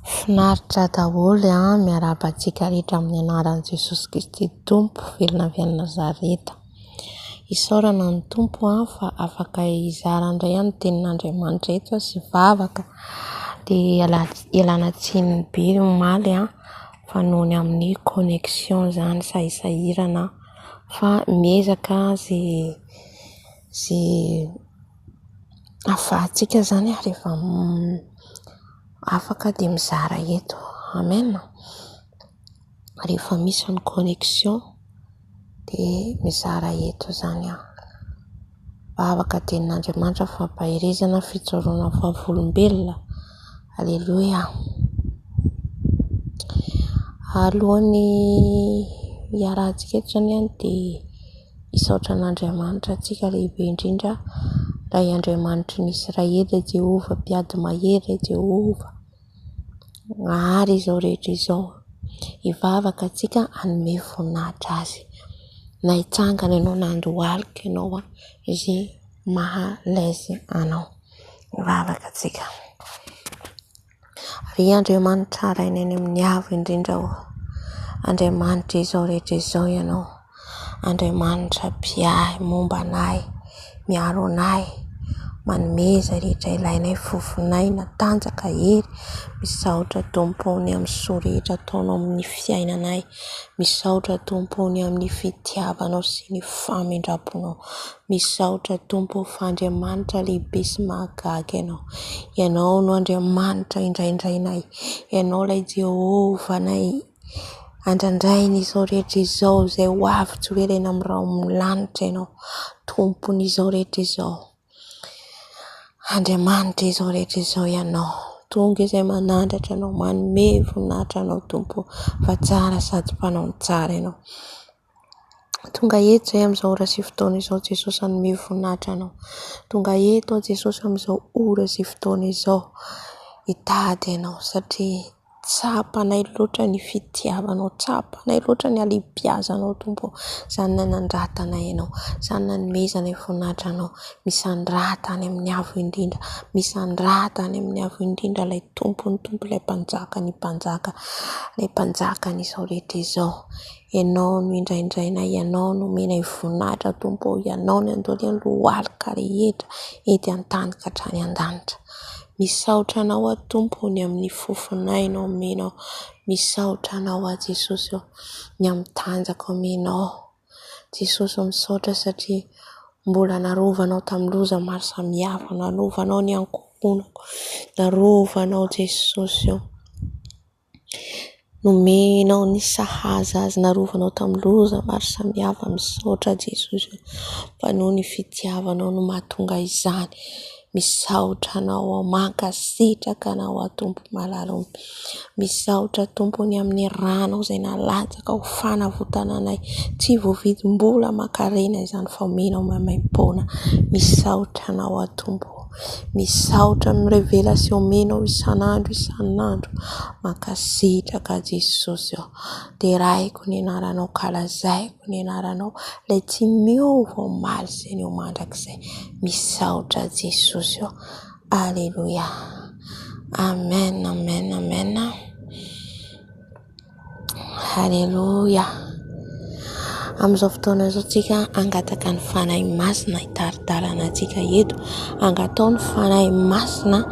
Finaritra daholo miarahaba antsika rehetra amin'ny anaran'i Jesosy Kristy Tompo velona avy any Nazareta. Isaorana ny Tompo fa afaka hizara indray ny tenin'Andriamanitra eto sy vavaka. Dia ialana tsiny be omaly fa nohony amin'ny connexion zany sahisahirana fa miezaka zay ahafahantsika zany rehefa afaka dia mizara eto. Amen. Rehefa misy ny connexion dia mizara eto zany vavaka tenin'Andriamanitra fampaherezana fitsaorana fahavolombelona. Alleluia. Alohan'ny hiarahantsika eto zany dia hisaotra an'Andriamanitra antsika lehibe indrindra Ray Andriamanitry ny Israely Jehova mpiady mahery Jehova. Ary izao rehetra izao hivavaka antsika hanome voninahitra azy. Na hitsangana ianao na handohalika ianao izy mahalezy anao. Hivavaka antsika. Ry Andriamanitra rainay amin'ny avo indrindra Andriamanitra izao rehetra izao ianao. Andriamanitra mpiahy momba anay, miaro anay, manomeza rehetra ilainay, fofonay natanjaka hery. Misaotra Tompony amin'ny soa rehetra ataonao amin'ny fiainanay. Misaotra Tompony amin'ny fitiavanao sy ny famindraponao. Misaotra Tompo fa Andriamanitra lehibe sy mahagaga ianao. Ianao no Andriamanitra indraindrainay. Ianao ilay Jehova nay. Andrandrainy izao rehetra izao izay ho avy tsy ho ela amin'ny raha lanitra ianao. Tompony izao rehetra izao. Andriamanitra izao rehetra izao ianao. Tonga izay manandratra anao, manome voninahitra anao Tompo fa tsara sady mpanao ny tsara ianao. Tonga eto izay amin'izao ora sy fotoana izao Jesosy hanome voninahitra anao. Tonga eto Jesosy amin'izao ora sy fotoana izao hitady ianao satria tsapanay loatra ny fitiavanao, tsapanay loatra ny alibiazanao Tompo. Izany nanandratana ianao, izany nanomezana voninahitra anao. Misandrata any amin'ny avo indrindra, misandrata any amin'ny avo indrindra ilay Tompo ilay mpanjaka ny mpanjaka, ilay mpanjakany izao rehetra izao. Ianao no indraindrainay, ianao no menay voninahitra Tompo, ianao no andoly ny lohalika rehetra ety an-tany ka hatrany an-danitra. Misaotra anao Tompony amin'ny fofonay no omenao. Misaotra anao Jesosy ny amin'ny tanjaka omenao. Jesosy misaotra satria mbola narovanao tamin'ny loza maro samihafa, narovanao ny ankohonako, narovanao Jesosy nomenao ny sahaza azy, narovanao tamin'ny loza maro samihafa. Misaotra Jesosy fa noho ny fitiavanao no mahatonga izany. Misaotra anao, mankasitraka anao Tompo malalo. Misaotra Tompony amin'ny ranao izay nalatsaka ho fanavotana anay. Tsy voavidim-bola makarena izany fa omenao mamaim-poana. Misaotra anao Tompo. Misaotra amin'ny revelation omenao isan'andro. Mankasitraka Jesosy dia raiko ny anaranao, kalazaiko ny anaranao, ilay tsy miova omaly izay ny omandrakizay. Misaotra Jesosy. Alleluia. Amen, amen, amen. Alleluia. Amin'izao fotoana izao tsika angataka ny fanahy masina hitaritarana antsika eto. Angatao ny fanahy masina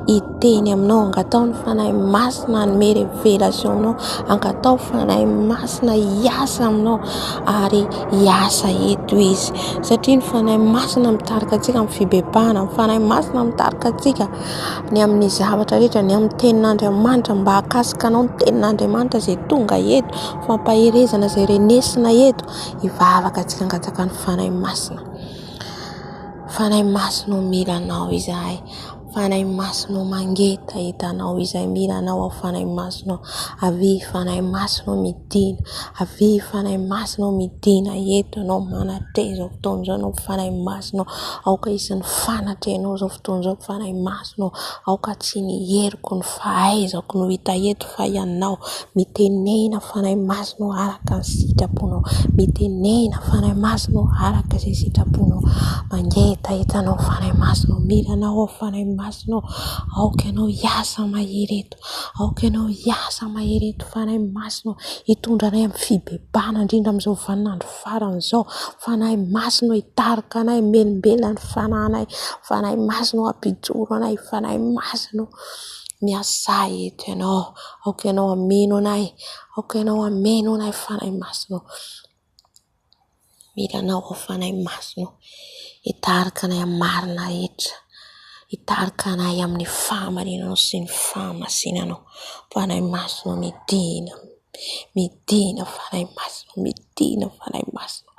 hiteny aminao, angatao ny fanahy masina hanome revelation aminao, angatao fanahy masina hiasa aminao ary hiasa eto izy. Satria ny fanahy masina mitarika antsika amin'ny fibebahana, ny fanahy masina mitarika antsika ny amin'ny zavatra rehetra, ny amin'ny tenin'Andriamanitra, mba hakasika anao ny tenin'Andriamanitra izay tonga eto, fampaherezana izay renesina eto. Hivavaka antsika angataka ny fanahy masina. Fanahy masina mila anao izahay. Fanahy masina mangetaeta anao izahay, mila anao fanahy masina. Avy fanahy masina midina, avy fanahy masina midina eto anao manateza izao fotoana izao anao fanahy masina. Aoka isan'ny fanatra ianao izao fotoana izao fanahy masina. Aoka tsy ny heriko ny fahaizako no hita eto fa ianao. Mitenena fanahy masina araka ny sitraponao. Mitenena fanahy masina araka izay sitraponao. Mangetaeta anao fanahy masina, mila anao fanahy masina. masinao, aoka ianao hiasa mahery eto, aoka ianao hiasa mahery eto fanahy masinao, hitondra anay amin'ny fibebahana indrindra amin'izao vaninandro farany izao. Fanahy masinao hitarika anay, melombelona ny fanahinay, fanahy masinao hampijoro anay, fanahy masinao miasa eto ianao, aoka ianao hameno anay, aoka ianao hameno anay fanahy masinao. Mila anao fanahy masinao hitarika anay amin'ny marina rehetra, hitarika anay amin'ny fahamarinanao sy ny fahamasinanao. Fanahy masinao midina fanahy masinao, midina fanahy masinao.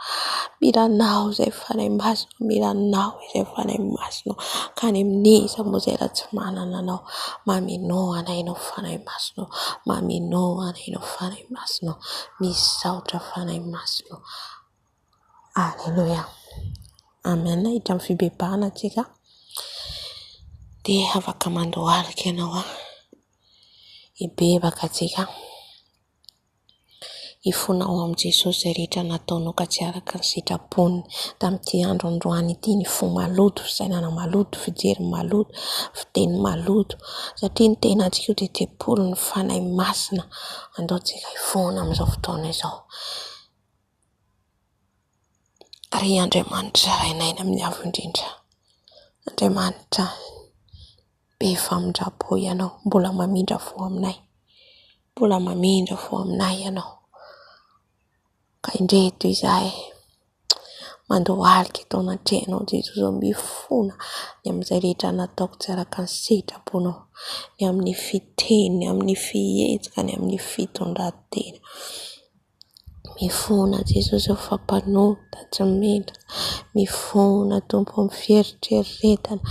Mila anao izay fanahy masinao, mila anao izay fanahy masinao. Ka ny amin'iza moa izay raha tsy manana anao, mameno anay ianao fanahy masinao, mameno anay ianao fanahy masinao, misaotra fanahy masinao. Alleluia. Amen. Hita amin'ny fibebahana antsika dia afaka mandohalika ianao hibebaka antsika, hifonao amin'i Jesosy izay rehetra nataonao ka tsy araka ny sitrapony tamin'ity andro androany ity. Ny fo maloto, fisainana maloto, fijery maloto, fiteny maloto, satria ny tenantsika io dia tepolo ny fanahy masina. Andaontsika hifona amin'izao fotoana izao. Ary Andriamanitra rainay amin'ny avo indrindra, Andriamanitra be famindrabo ianao, mbola mamindra fo aminay, mbola mamindra fo aminay ianao. Ka indreto izahay mandohalika eto anatrehana Jesosy, mifona ny amin'izay rehetra nataoko tsy araka ny sitraponao, ny amin'ny fiteny, ny amin'ny fihetsika, ny amin'ny fitondran-tena. Mifona Jesosy fampanota tsy mendrika, mifona Tompo amin'ny fieritreretana,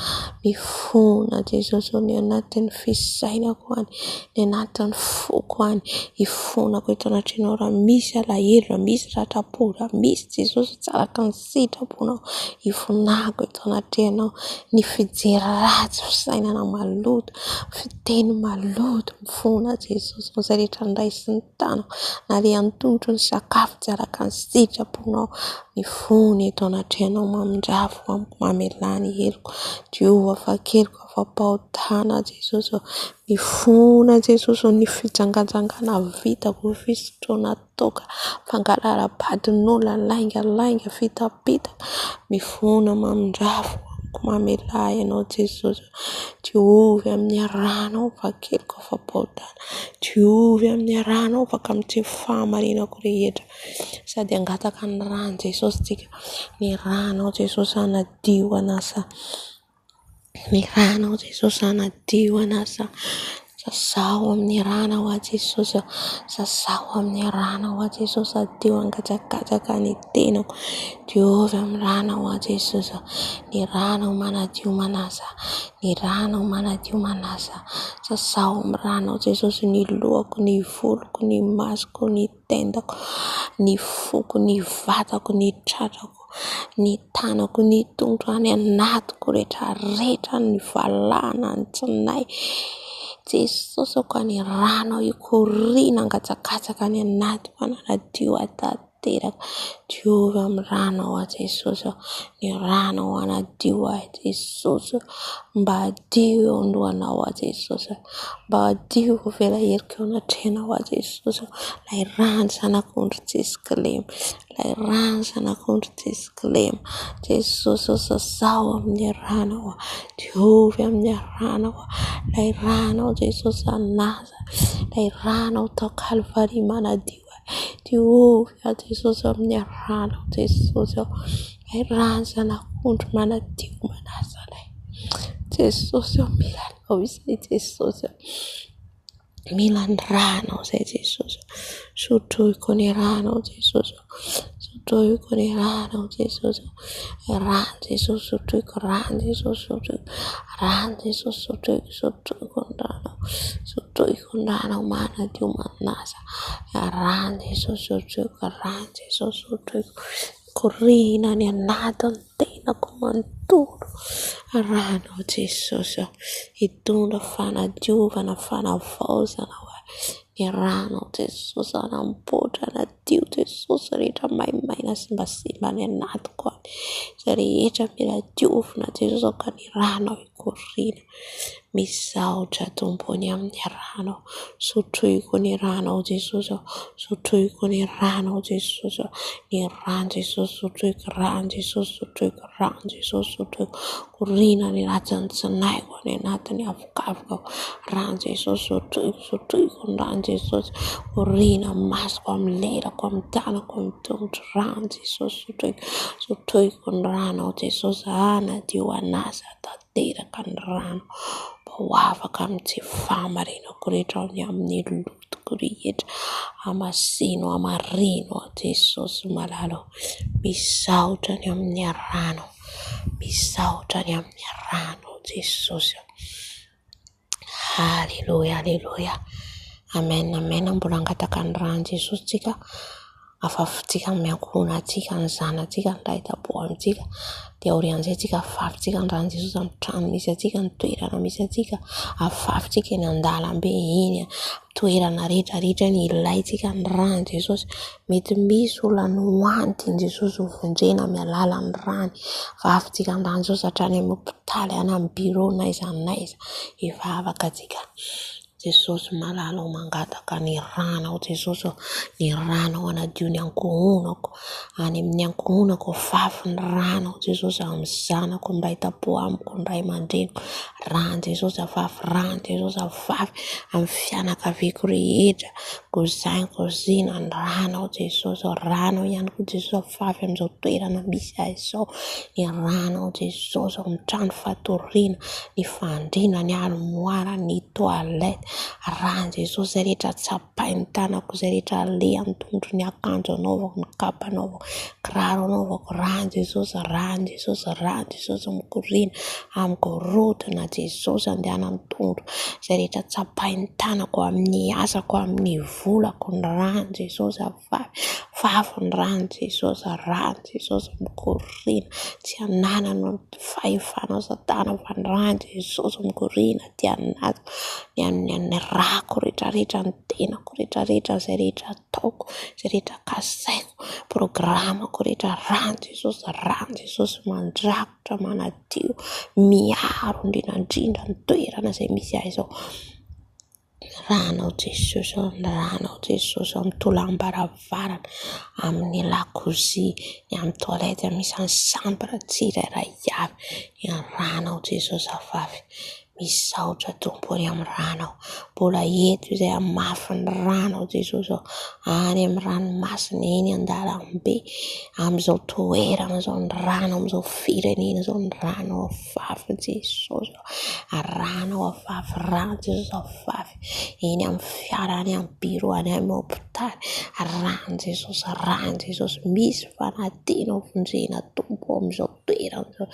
mifona Jesosy ny anatin'ny fisainako any, ny anatin'ny foko any, hifonako eto anatrenao raha misy alahelo, raha misy rahatrapo, raha misy Jesosy tsy araka ny sitraponao, hifonako eto anatrenao ny fijery ratsy, fisainana maloto, fiteny maloto. Mifona Jesosy izay rehetra ndray sy ny tanako, na le antotro ny sakafo tsy araka ny sitraponao, mifona eto anatrenao mamindrafo, mamelany heliko Jehovah fakeliko afa-pahotana Jesosy. Mifona Jesosy ny fijangajangana vitako, fisotroana toka, fangalara-badin'olona, laingalainga, fitapitaka, mifona mamindrafo mamelay ianao Jesosy. Diovy amin'ny aranao vakeliko afa-pahotana, diovy amin'ny aranao vaka amin'ny fahamarinako rehetra, sady angataka ny rano Jesosy tsika, ny ranao Jesosy anadio anasa, ny ranao Jesosy anadio anasa. Sasao amin'ny rana ho Jesosy, sasao amin'ny rana ho Jesosy, adio angatsakatsaka ny tenako, diovy amin'ny rana ho Jesosy, ny ranao manadio manasa, ny ranao manadio manasa. Sasao amin'ny ranao Jesosy ny lohako, ny voloko, ny masoko, ny tendako, ny foko, ny vatako, ny tratrako, ny tanako, ny tongotra, ny anatiko rehetra rehetra, ny valana, ny tsinay Jesosy. Ka ny ranao ikorina angatsakatsaka ny anatiko, ananadio atateraka, diovy amin'ny ranao a Jesosy, ny ranao anadio a Jesosy, mba adio eo andohanao a Jesosy, mba adio vela heriko eo anatrenao a Jesosy. Lay rano zanak'ondry Jesklem, lay rano zanak'ondry Jesklem Jesosy, sasao amin'ny ranao, diovy amin'ny ranao, lay ranao Jesosy anaza, lay ranao tao Kalvari manadio, diovy a Jesosy amin'ny ranao Jesosy, lay rano zanak'ondry manadio manasa lay Jesosy. Mila anao izay Jesosy, mila ny ranao izay Jesosy, sotroiko ny ranao Jesosy, sotroiko ny ranao Jesosy, rano Jesosy sotroiko, rano Jesosy sotroiko, rano Jesosy sotroiko ny ranao, sotroiko ny ranao manadio manasa, rano Jesosy sotroiko, rano Jesosy sotroiko, korina ny anatin'ny tenako manontolo, ranao Jesosy, hitondra fanadiovana, fanavaozana ho ny ranao Jesosy, anamboatra, anadio Jesosy rehetra maimaina sy mba simba ny anatiko any, izay rehetra mila diovina Jesosy. Ka ny ranao mikoriana. Misaotra tompony amin'ny ranao. Sotroiko ny ranao Jesosy. Sotroiko ny ranao Jesosy. Ny rano Jesosy sotroiko, rano Jesosy sotroiko, rano Jesosy sotroiko. Koriana ny ratsiny tsinaiko any anatin'ny avokavoko. Rano Jesosy sotroiko ny rano Jesosy. Koriana masoko amin'ny lerako, amin'ny tanako, amin'ny tongotro. Rano Jesosy sotroiko ny ranao Jesosy. Anadio anasa tanteraka ny rano. Ho afaka amin'ny tsy fahamarinako rehetra ny amin'ny lotoko rehetra. Amasino amarino Jesosy malalo. Misaotra ny amin'ny rano. Misaotra ny amin'ny rano Jesosy. Haleluya, haleluya. Amen, amen. Mbola angataka ny rano Jesosy tsika. Afafontsika miankona atsika ny zanantsika ny rahita-po amintsika. Dia aorian'izay tsika afafontsika ny rano Jesosy amin'ny trano misy atsika, ny toerana misy atsika. Afafontsika eny an-dalambe eny, toerana rehetrarehetra ny ilaitsika ny rano Jesosy. Mety misy olona no antiny Jesosy hovondrena amin'ny alalan'ny rano. Afafontsika ny rano Jesosy hatrany amin'ny hopitaly, any amin'ny biro n'aiza n'aiza. Efa afaka atsika. Jesosy malalo mangataka ny ranao Jesosy. Ny ranao anadio ny ankohonako. Any amin'ny ankohonako fafy ny ranao Jesosy amin'ny zanako mba hita-po amiko ny ray aman-dreniko. Rano Jesosy afafy, rano Jesosy afafy amin'ny fianakaviako rehetra. Gozaina ny ranao Jesosy. Ranao ihany koa Jesosy afafy amin'izao toerana misy aizao. Ny ranao Jesosy amin'ny trano fatoriana, ny fandriana, ny armoara, ny toalette. Rano Jesosy zay rehetra tsapain'ny tanako, zay rehetra alehan'ny tongotro, ny akanjo anaovako, ny kapa anaovako, kiraro anaovako. Rano Jesosy, rano Jesosy, rano Jesosy mikoriana amiko. Rodina Jesosy andehanan'ny tongotro, zay rehetra tsapain'ny tanako amin'ny asako, amin'ny volako. Ny rano Jesosy afafy, fafy ny rano Jesosy, rano Jesosy mikoriana. Tsy ananana fahefanao Satana fa ny rano Jesosy mikoriana dia anato ny rako rehetrarehetra, ny tenako rehetrarehetra, zay rehetra ataoko, zay rehetra kasaiko, programako rehetra. Rano Jesosy mandrakotra, manadio, miaro indrindra ny toerana zay misy ahy zao. Ranao Jesosy, ranao Jesosy amin'ny tolam-baravarana, amin'ny lakozia, ny amin'ny toalette misy ny sambra tsirairay avy. Ny ranao Jesosy afafy. Misaotra tompony amin'ny ranao. Mbola eto izay amafy ny ranao Jesosy. Any amin'ny ranomasina eny an-dalambe, amin'izao toerana zao ny rano, amin'izao firenena zao ny rano afafy Jesosy. Rano afafy, rano Jesosy afafy. Eny amin'ny fiara, any amin'ny biro, any amin'ny hopitaly. Rano Jesosy, misy fanadina hovondrena tompo amin'izao toerana zao.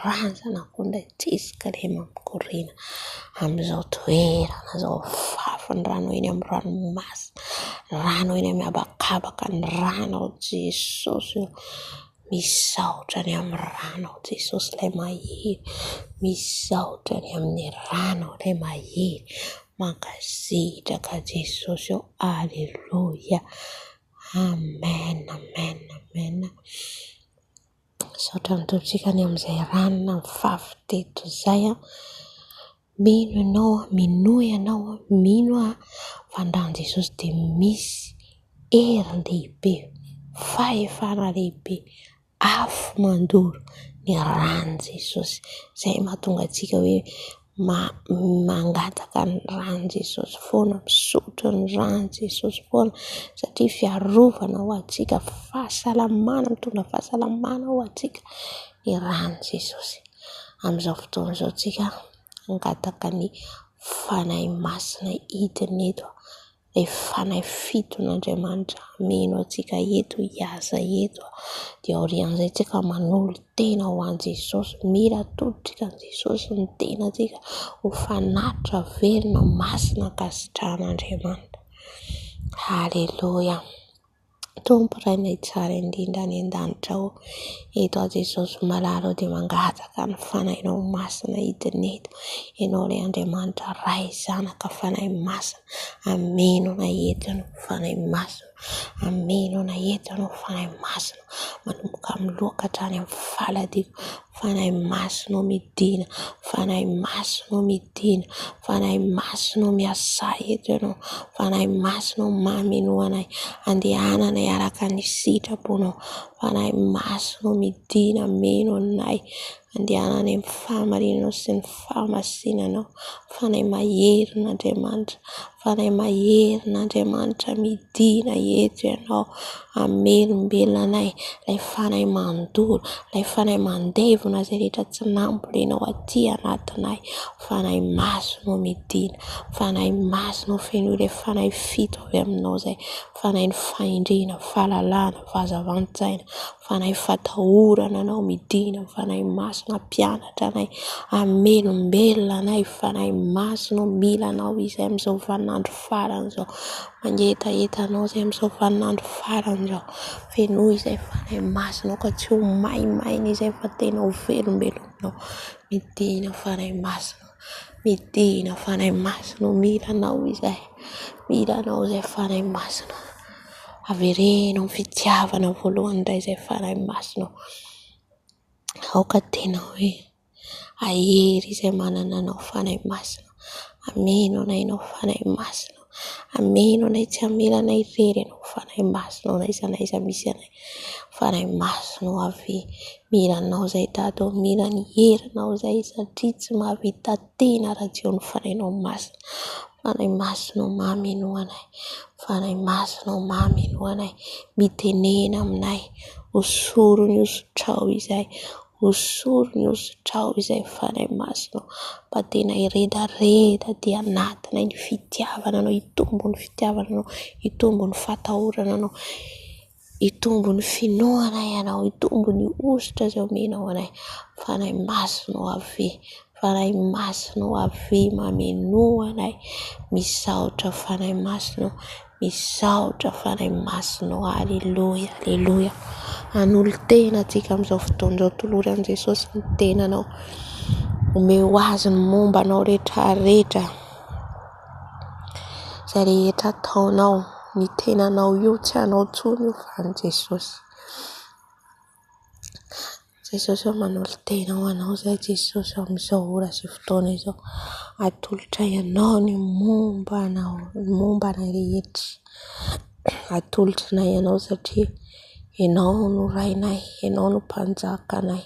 Ranzanakondra tsisika le mampikorina amin'izao toerana zao. Afafy ny rano eny amin'ny ranomasina, rano eny amin'ny habakabaka ny rano Jesosy. Misaotra ny amin'ny rano Jesosy ilay mahery. Misaotra ny amin'ny rano ilay mahery. Mankasitraka Jesosy. Aleluya. Amen, amen, amen. Saotra mitovitsika ny amin'izay ranona mifafy teto zay. Mino ianao, mino ianao, mino fa ny rano Jesosy dia misy hery lehibe, fahefana lehibe, afo mandoro ny rano Jesosy. Zay mahatonga antsika hoe mangataka ny rano Jesosy foana, misotro ny rano Jesosy foana, satria fiarovana ho antsika, fahasalamana, mitondra fahasalamana ho antsika ny rano Jesosy. Amin'izao fotoana izao tsika angataka ny fanahy masina hidina eto, ilay fanahy fiton'Andriamanitra mino antsika eto, hiasa eto. Dia aorian'izay tsika manolo tena ho an Jesosy, mira toditsika an Jesosy ny tenantsika ho fanatitra velona masina ankasitrahan'Andriamanitra. Haleluya. Tompo rainay tsara indrindra any an-danitra ao. Eto a Jesosy malalo dia mangataka ny fanahinao masina hidina eto. Ianao ilay Andriamanitra ray zanaka fanahy masina. Amenona eto ianao fanahy masina. Amenona eto ianao fanahy masina. Manomboka amin'ny loaka hatrany amin'ny faladiko. fanahy masonao midina, fanahy masonao midina, fanahy masonao miasa eto ianao, fanahy masonao mameno anay, andehananay araka ny sitraponao, fanahy masonao midina meno anay, andehananay amin'ny fahamarinanao sy ny fahamasinanao, fanahy maherin'Andriamanitra, fanahy maherin'Andriamanitra midina eto ianao, amelombelona anay, ilay fanahy mandoro, ilay fanahy mandevona izay rehetra tsy nambolenao aty anatinay, fanahy masonao midina, fanahy masonao feno ilay fanahy fito avy aminao izay, fanahy ny fahendrena, fahalalana, fahazavantsaina, fanahy fatahorana anao midina, fanahy masona mpianatra anay, amelombelona anay, fanahy masonao mila anao izay amin'izao vaninandro farany izao, mangetaheta anao izay amin'izao vaninandro farany izao, feno izay fanahy masonao ka tsy ho maimaina izay fa tena ho velombelonao, midina fanahy masonao, midina fanahy masonao, mila anao izay, mila anao izay fanahy masonao, averenao fitiavana voalohany indray izay fanahy masonao, aoka tena hoe ahery izay manana anao fanahy masonao, ameno anay ianao fanahy masonao, ameno anay tsy amela anay irery ianao fanahy masonao, naiza naiza misy anay, fanahy masonao avy, mila anao izay Dado, mila ny herinao izay satria tsy mahavita tena raha tsy eo ny fanahinao masina, fanahy masonao mameno anay, fanahy masonao mameno anay, mitenena aminay, osoro ny osotrao izay, osoro ny osotrao izay fanahy masonao, mba tena iredareda dia anatinay ny fitiavana anao, hitombo ny fitiavana anao, hitombo ny fatahorana anao, hitombo ny finoana ianao, hitombo ny ositra izay omenao anay, fanahy masonao avy, fanahy masonao avy, mameno anay, misaotra fanahy masonao, misaotra fanahy masonao, aleloia, aleloia. Anolo tena antsika amin'izao fotoana izao, tolory an' Jesosy ny tenanao, ome ho azy ny momba anao rehetra rehetra, izay rehetra ataonao, ny tenanao io tsy anao intsony io fa an' Jesosy. Jesosy manolo tena ho anao izay Jesosy amin'izao ora sy fotoana izao, atolotra ianao ny momba anao, ny momba anay rehetra, atolotra anay ianao satria ianao no rainay, ianao no mpanjaka anay,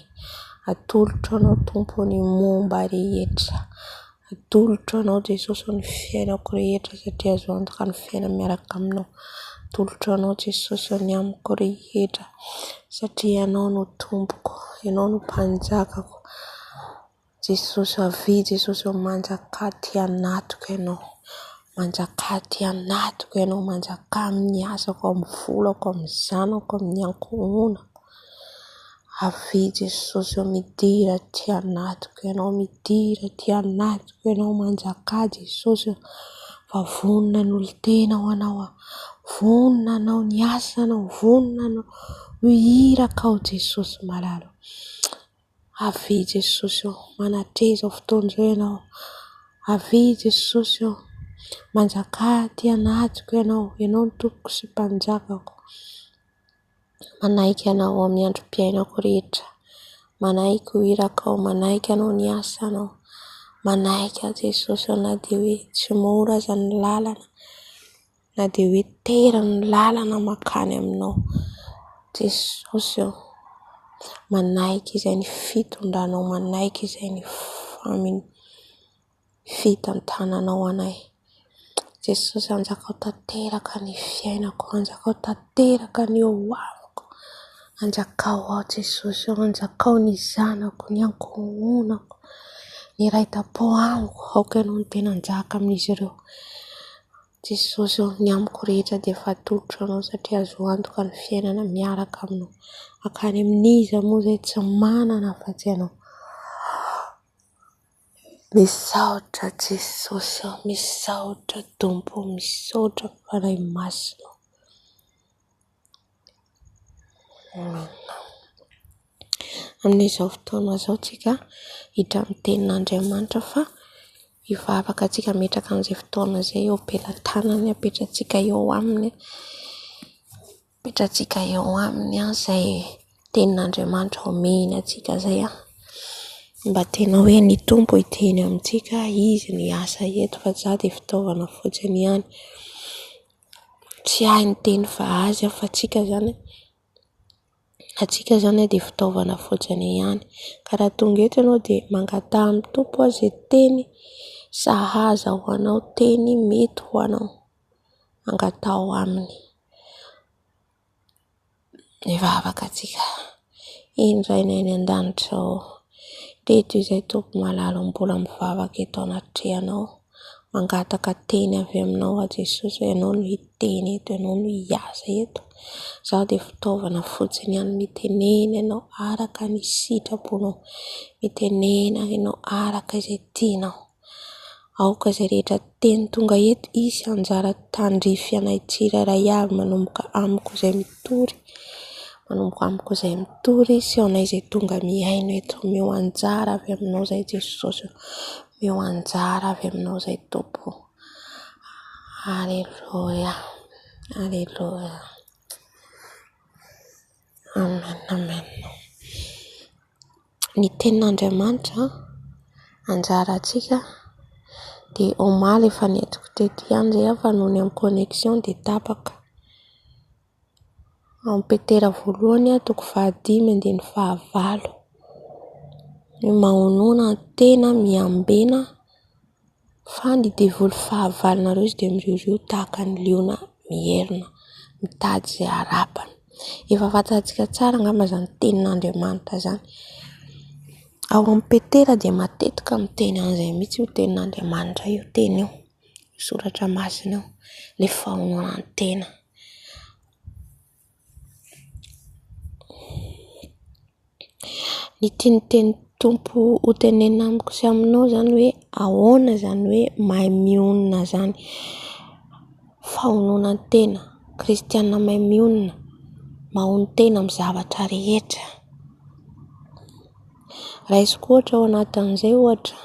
atolotra anao Tompo ny momba rehetra, atolotra anao Jesosy ny fiainako rehetra satria azo antoka ny fiaina miaraka aminao, atolotra anao Jesosy ny amiko rehetra satria ianao no Tompoko, ianao no mpanjakako, Jesosy avy, Jesosy manjaka ty anatiko ianao, manjaka ty anatiko ianao, manjaka amin'ny asako, amin'ny volako, amin'ny zanako, amin'ny ankohonako, avy Jesosy midira ty anatiko ianao, midira ty anatiko ianao, manjaka Jesosy, fa vonona ny olon-tena ho anao, vonona anao ny asanao, vonona anao ho iraka ao Jesosy malalo, avy Jesosy manatreza ao fotoana izao ianao, avy Jesosy manjaka ty anatiko ianao, ianao ny Tompoko sy mpanjakako, manaiky anao amin'ny androm-piainako rehetra, manaiky ho iraka ao, manaiky anao ny asanao, manaiky ao Jesosy, na dia hoe tsy mora aza ny lalana, na dia hoe tera ny lalana makany aminao, Jesosy manaiky izay ny fitondranao, manaiky izay ny fitantananao anay, Jesosy anjakao tanteraka ny fiainako, anjakao tanteraka ny eo avako, anjakao ao Jesosy, anjakao ny zanako, ny ankohonako, ny ray tam-po amiko, aoka ianao ny tena anjaka amin'izy ireo, Jesosy ny amiko rehetra dia efa atolotra anao satria azo antoka ny fiainana miaraka aminao, akany amin'iza moa izay tsy manana afa-tsy ianao, misaotra Jesosy, misaotra Tompo, misaotra fanahy masonao. Amin'izao fotoana izao tsika hidra amin'ny tenin'Andriamanitra fa hivavaka antsika metraka amin'izay fotoana izay eo am-pelantanany, apetratsika eo aminy, apetratsika eo aminy izay tenin'Andriamanitra omeny antsika izay mba tena hoe ny tompo hiteny amintsika izy ny asa eto fa za dia fitaovana fotsiny ihany. Tsy hay ny teny fa azy fa atsika zany dia fitaovana fotsiny ihany. Ka raha tonga eto ianao dia mangataha amin'ny tompo izay teny sahaza ho anao, teny mety ho anao, angatao aminy. Efa afaka atsika indraina eny an-danitra izao. Reto izay tompo malala mbola mivavaka eto anaty trehanao, mangataka teny avy aminao a Jesosy, ianao no hiteny eto, ianao no hiasa eto. Zaho dia fitaovana fotsiny ihany, mitenena ianao araka ny sitraponao, mitenena ianao araka izay tianao. Aoka izay rehetra teny tonga eto, isy anjara tandrify anay tsirairay avy manomboka amiko izay mitory, sy anay izay tonga miaino eto. Meo anjara avy aminao izay Jesosy, meo anjara avy aminao izay Tompo. Alleluia, alleluia, amen, amen. Ny tenin'Andriamanitra anjara antsika dia omaly efa netiko teto ihany zay fa noho ny amin'ny connexion dia tapaka. Amin'ny Petera 1:5-9 ny mahonoana tena miambena fa ny devoly fahavalonareo izy dia miriorio tahaka ny liona mierina mitady izay harapany. Efa fantatsika tsara angamba izany tenin'Andriamanitra zany. Ao amin'ny Petera dia matetika miteny an'izay mihitsy io tenin'Andriamanitra io, teny io soratra masina io, le fahonoana ny tena. Ny tian'ny Tompo ho tenenina amiko sy aminao zany hoe ahoana zany hoe mahay mionona zany, fahonoana ny tena, kristianina mahay mionona, mahono tena amin'ny zavatra rehetra. Raisiko ohatra ao anatin'izay ohatra,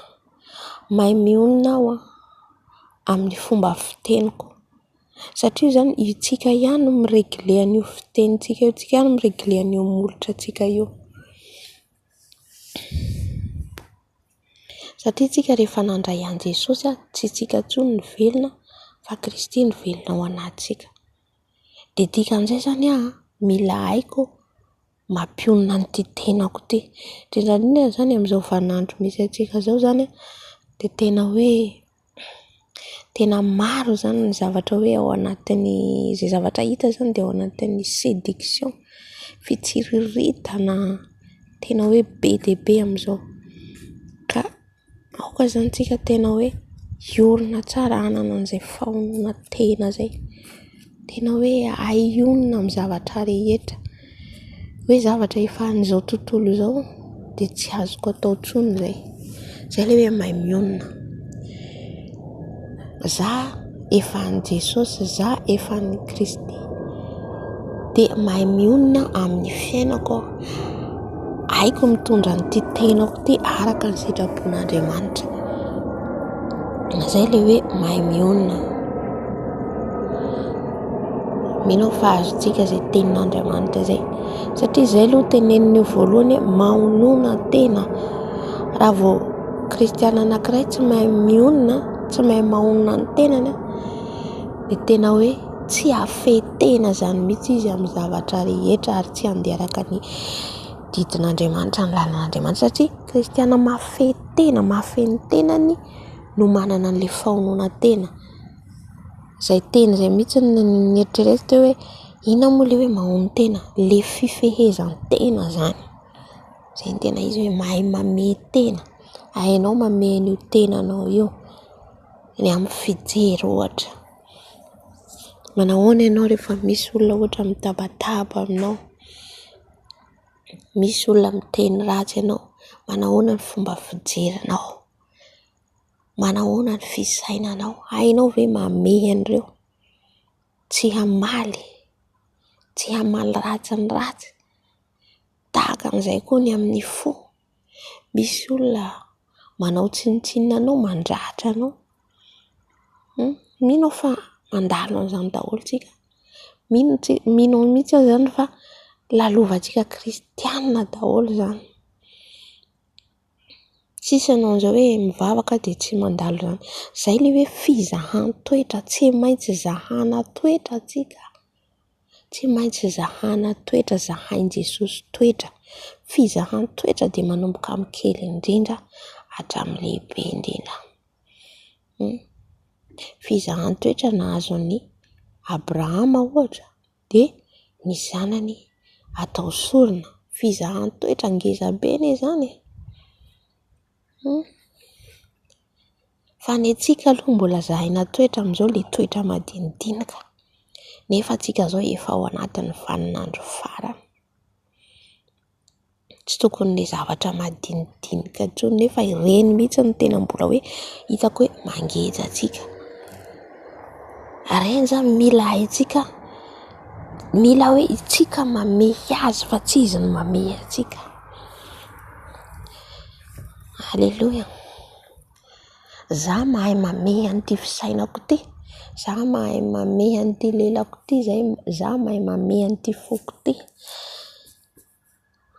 mahay mionona aho amin'ny fomba fiteniko, satria zany itsika ihany no miregle an'io fitenitsika io, tsika ihany miregle an'io molotra tsika io. Satria tsika rehefa nandray an'i Jesosy tsy tsika intsony ny velona fa Kristy ny velona ao anatsika. Dia dikan'izay zany mila haiko mampionona an'ity tenako ity. Indrindra zany amin'izao vaninandro misy antsika zao zany dia tena hoe tena maro zany ny zavatra hoe ao anatin'ny izay zavatra hita zany dia ao anatin'ny séduction, fitsiriritana tena hoe be dia be amin'izao. Ka aoka zany tsika tena hoe hiorina tsara hanana an'izay fahonoana tena zay, tena hoe ahionona amin'ny zavatra rehetra. Hoe zavatra efa an'izao tontolo izao dia tsy azoko atao intsony zay. Zay ilay hoe mahay mionona. Za efa an'i Jesosy, za efa an'i Kristy, dia mahay mionona amin'ny fiainako, haiko mitondra an'ity tenako ity araka ny sitrapon'Andriamanitra. Zay ilay hoe mahay mionona. Mino fa azontsika izay tenin'Andriamanitra zay, satria zay aloha teneniny eo voalohany mahonoana tena. Raha vao kristiana anankiray tsy mahay mionona, tsy mahay mahonona ny tenany dia tena hoe tsy hafehy tena zany mihitsy izy amin'ny zavatra rehetra, ary tsy handeha araka ny didin'Andriamanitra, ny lalàn'Andriamanitra, satria kristiana mahafehy tena, mahafehy ny tenany no manana an'ilay fahonoana tena. Izay teny izay mihitsy ny eritrereto hoe inona moa ilay hoe mahono tena, le fifehezan-tena zany. Izay ny tena izy hoe mahay mame tena, hainao mame an'io tenanao io ny amin'ny fijery ohatra. Manahoana ianao rehefa misy olona ohatra mitabataba aminao, misy olona miteny ratsy ianao, manahoana ny fomba fijerinao, manahoana ny fisainanao, hainao ve mame an'ireo, tsy hamaly ratsy ny ratsy. Tahaka an'izay koa ny amin'ny fo, misy olona manao tsinitsinina anao, mandratra anao. Mino fa mandalo an'izany daholo tsika. Mino mihitsy aho zany fa lalovantsika kristianina daholo zany. Tsisy anao an'izao hoe mivavaka dia tsy mandalo zany. Zay le hoe fizahan-toetra, tsy maintsy zahana toetra tsika. Tsy maintsy zahana toetra, zahain Jesosy toetra. Fizahan-toetra dia manomboka amin'ny kely indrindra hatramin'ny lehibe indrindra. Fizahan-toetra nahazo an'i Abrahama ohatra dia ny zanany atao sorona. Fizahan-toetra ngeza be ne zany. Fa ny antsika aloha mbola zahaina toetra amin'izao le toetra madinidinika. Nefa antsika zao efa ao anatin'ny vaninandro farany. Tsy tokony le zavatra madinidinika intsony nefa ireny mihitsy ny tena mbola hoe hitako hoe mangeja antsika. Ireny zany mila haintsika, mila hoe itsika mamehy azy fa tsy izy ny mamehy antsika. Alleluia. Za mahay mamehy an'ity fisainako ity, za mahay mamehy an'ity lelako ity, za mahay mamehy an'ity foko ity,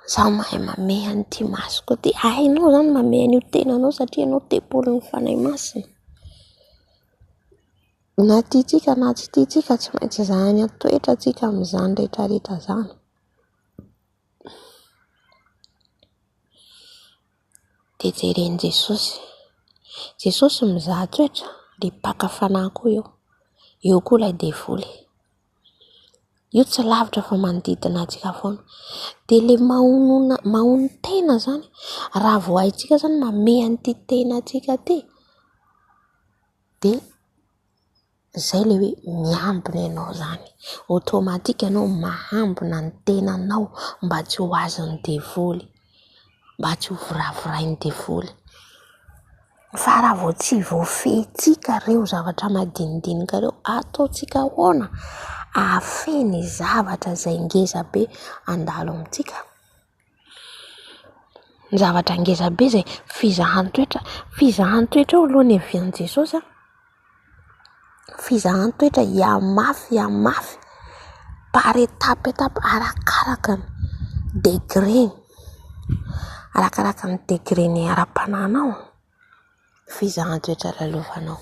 za mahay mamehy an'ity masoko ity. Hainao zany mamehy an'io tenanao satria anao tempolin'ny fanahy masina. Na tiatsika na tsy tiatsika tsy maintsy zahany toetra tsika amin'izany rehetrarehetra zany. Dia jereny Jesosy mizaha toetra, le mpaka fanahy koa eo koa ilay devoly. Io tsy lavitra fa manodidina antsika foana. Dia le mahono tena zany, raha vao haintsika zany mamehy an'ity tena antsika ity, dia zay le hoe miambina ianao zany. Automatika ianao mahambina ny tenanao mba tsy ho azon'ny devoly, mba tsy ho voravorain'ny devoly. Fa raha vao tsy voafehintsika ireo zavatra madinidinika ireo, ataontsika ahoana? Afeny zavatra izay ngeza be andalo amintsika. Ny zavatra ngeza be izay fizahan-toetra eo aloha ny hevian'i Jesosy. Fizahan-toetra hiamafy par étape arakaraka ny degreny, arakaraka ny degreny ara-panahinao. Fizahan-toetra lalovanao.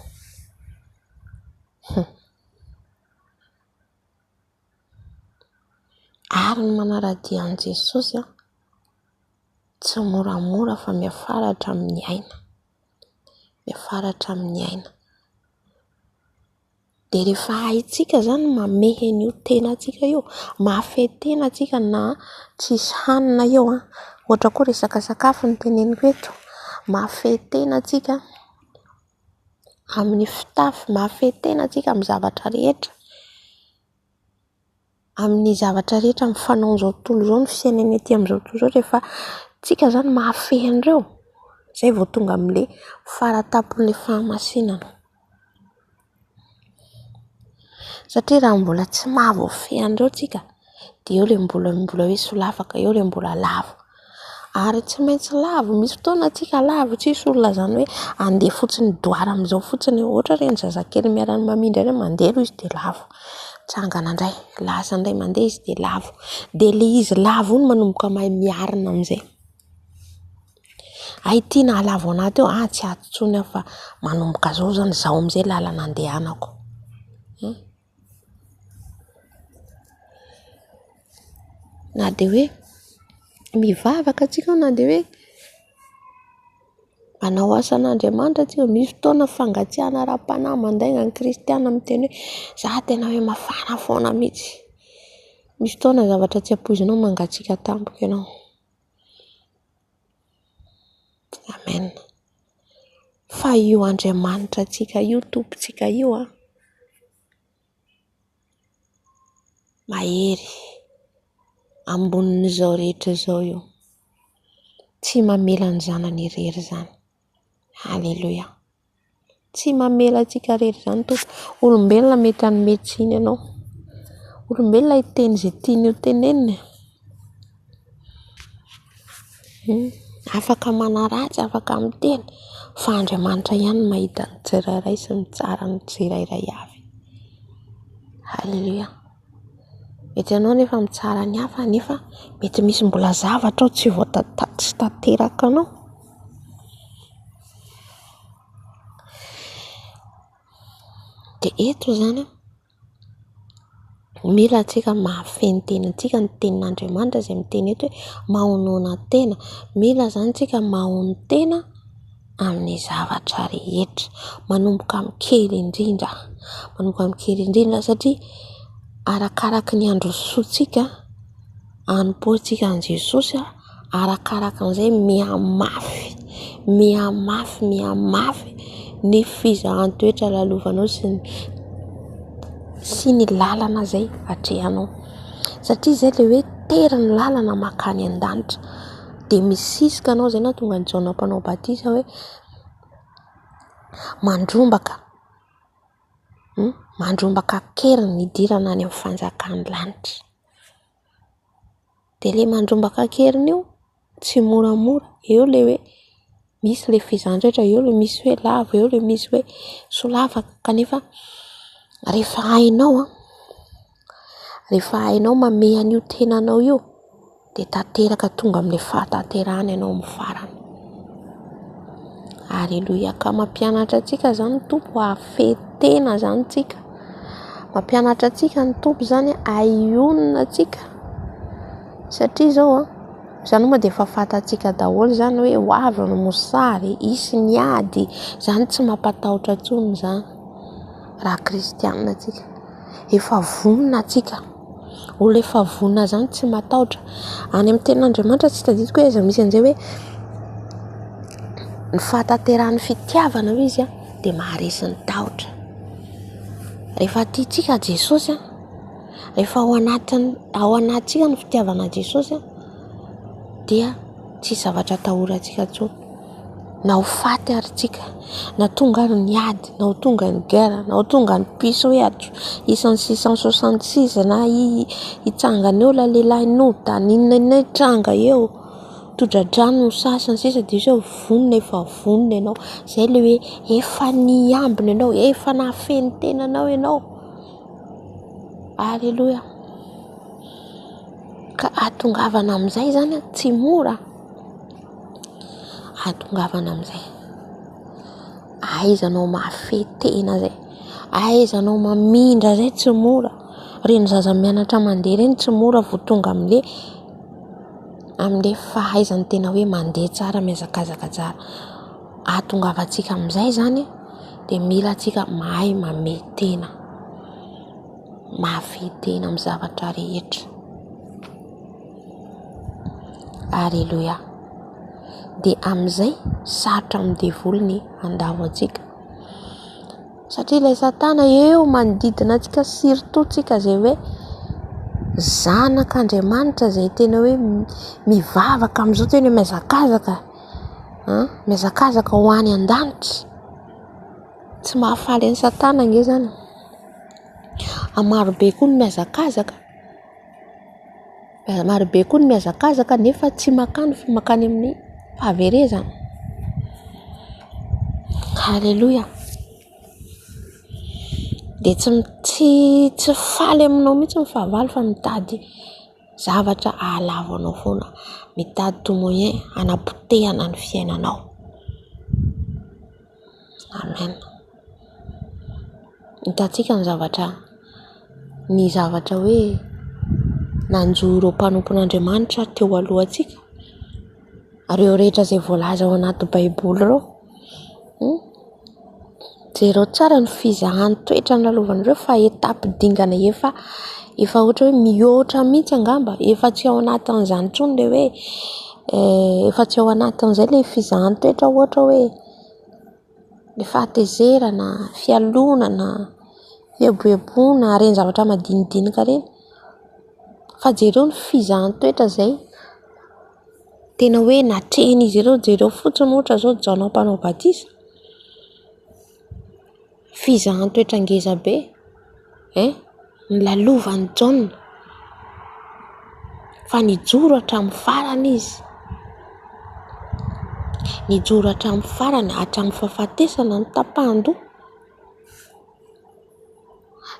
Ary ny manaradia an'i Jesosy tsy moramora fa miafaratra amin'ny aina. Miafaratra amin'ny aina. Dia rehefa haintsika zany mamehy an'io tenantsika io, mahafehy tenantsika na tsisy hanina eo. Ohatra koa resaka sakafo ny teneniko eto. Mahafehy tenantsika amin'ny fitafy, mahafehy tenantsika amin'ny zavatra rehetra. Amin'ny zavatra rehetra mifanao amin'izao tontolo izao, ny fiainana ety amin'izao tontolo izao, rehefa tsika zany mahafehy an'ireo, zay vao tonga amin'ilay faratapon'ilay fahamasinana. Satria raha mbola tsy mahavoafehy an'ireo tsika, dia eo ilay mbola hoe solafaka, eo ilay mbola lavo. Ary tsy maintsy lavo, misy fotoana tsika lavo, tsisy olona zany hoe andeha fotsiny doara amin'izao fotsiny. Ohatra ireny zazakely miarany mamindra ireny, mandeha aloha izy dia lavo. Tsangana indray, lasa indray mandeha izy dia lavo. Dia ilay izy lavo iny manomboka mahay miarina amin'izay. Ity na lavo anaty eo, tsy ato intsony aho fa manomboka zao zany zaho amin'izay lalana andehanako. Na dia hoe mivavaka tsika, na dia hoe manao asan'Andriamanitra tsika, misy fotoana fangatsiahana ara-panahy mandaina ny kristiana miteny hoe za tena hoe mafana foana mihitsy. Misy fotoana zavatra tsy ampoizinao mangatsiaka tampoka ianao. Amen. Fa io Andriamanitra tsika io, tompontsika io mahery ambonin'izao rehetra izao io. Tsy mamela ny zanany irery zany. Halleluia. Tsy mamela antsika rery zany tompo. Olombelona mety hanome tsiny ianao. Olombelona hiteny izay tiany ho tenenina. Afaka manaratsy, afaka miteny. Fa Andriamanitra ihany mahita ny tsirairay sy ny tsara ny tsirairay avy. Halleluia. Mety ianao nefa mitsara ny hafa, nefa mety misy mbola zavatra tsy tanteraka anao. dia eto zany mila antsika mahafeny tenantsika ny tenin'Andriamanitra izay miteny eto hoe mahonoana tena. Mila zany tsika mahono tena amin'ny zavatra rehetra, manomboka amin'ny kely indrindra, satria arakaraka ny androsoantsika hanompoantsika an' Jesosy, arakaraka an'izay mihamafy ny fizahan-toetra lalovanao sy ny lalana zay atrehanao, satria zay le hoe tery ny lalana makany an-danitra. Dia misisika anao zay na tonga ny Jaona mpanao batisa hoe mandrombaka kery ny idirana any amin'ny fanjakany lanitra. Dia le mandrombaka keriny io tsy moramora, eo le hoe misy le fizahan-toetra, eo le misy hoe lava, eo le misy hoe solavaka. Kanefa rehefa hainao mame an'io tenanao io dia tanteraka tonga amin'ilay fahatanterahany ianao amin'ny farany. Aleloia. Ka mampianatra antsika zany ny Tompo hafehy tena zany tsika, mampianatra antsika ny Tompo zany haionina antsika, satria zao izany moa dia efa fantatsika daholo zany hoe ho avy ny mosary, hisy ny ady, zany tsy mampatahotra intsony zany. Raha kristianina tsika efa vonona tsika, olona efa vonona zany tsy matahotra. Any amin'ny tenin'Andriamanitra tsy tadidiko hoe aiza misy an'izay hoe ny fahatanterahany fitiavana hoe izy dia maharesy ny tahotra. Rehefa tiantsika Jesosy, rehefa ao anatintsika ny fitiavana Jesosy dia tsy zavatra atahorantsika intsony. Na ho faty ary tsika, na tonga ny ady, na ho tonga ny guerre, na ho tonga ny piso hoe isan'ny 666 na hitsangana eo la lehilahy nota, ninona tranga eo, todradrano sasany sisa dia hoe vonona efa vonona ianao. Izay le hoe efa niambina ianao, efa nahafeny tenanao ianao. Aleloia. Ka atongavana amin'izay zany tsy mora. Atongavana amin'izay ahaizanao mahafehy tena zay, ahaizanao mamindra zay tsy mora. Reny zaza mianatra mandeha reny tsy mora vao tonga amin'ilay fahaizany tena hoe mandeha tsara, mihazakazaka tsara. Ahatongavantsika amin'izay zany dia mila antsika mahay mamehy tena, mahafehy tena amin'ny zavatra rehetra. Aleloia. Dia amin'izay sarotra amin'ny devoly ny andavo antsika, satria ilay satana eo manodidina antsika, surtout tsika zay hoe zanak'Andriamanitra, zay tena hoe mivavaka amin'izao tena mihazakazaka ho any an-danitra. Tsy mahafaly an'i satana nge zany. Marobe koa ny mihazakazaka, nefa tsy makany amin'ny fahaverezana. Haleloia. Dia tsy faly aminao mihitsy ny fahavalo, fa mitady zavatra ahalavo anao foana, mitady moyen hanapotehana ny fiainanao. Amen. Hitantsika ny zavatra hoe nanjohy ireo mpanompon'Andriamanitra teo alohantsika, ireo rehetra izay voalaza ao anaty baiboly ireo. Jereo tsara ny fizahan'ny toetra nalovan'ireo, fa etapy dingana efa ohatra hoe mihoatra mihitsy angamba, efa tsy ao anatin'izany intsony le hoe efa tsy ao anatin'izay le fizahan'ny toetra, ohatra hoe le fahatezerana, fialonana, fieboebona, reny zavatra madinidinika reny. Fa jereo ny fizahan'ny toetra izay tena hoe natrehan'izy ireo. Jereo fotsiny ohatra zao Jaona mpanao batisa, fizahan'ny toetra ngeza be, ny lalovan'ny Jaona, fa nijoro hatramin'ny farany izy, nijoro hatramin'ny farany, hatramin'ny fahafatesana ny tapahan-doha.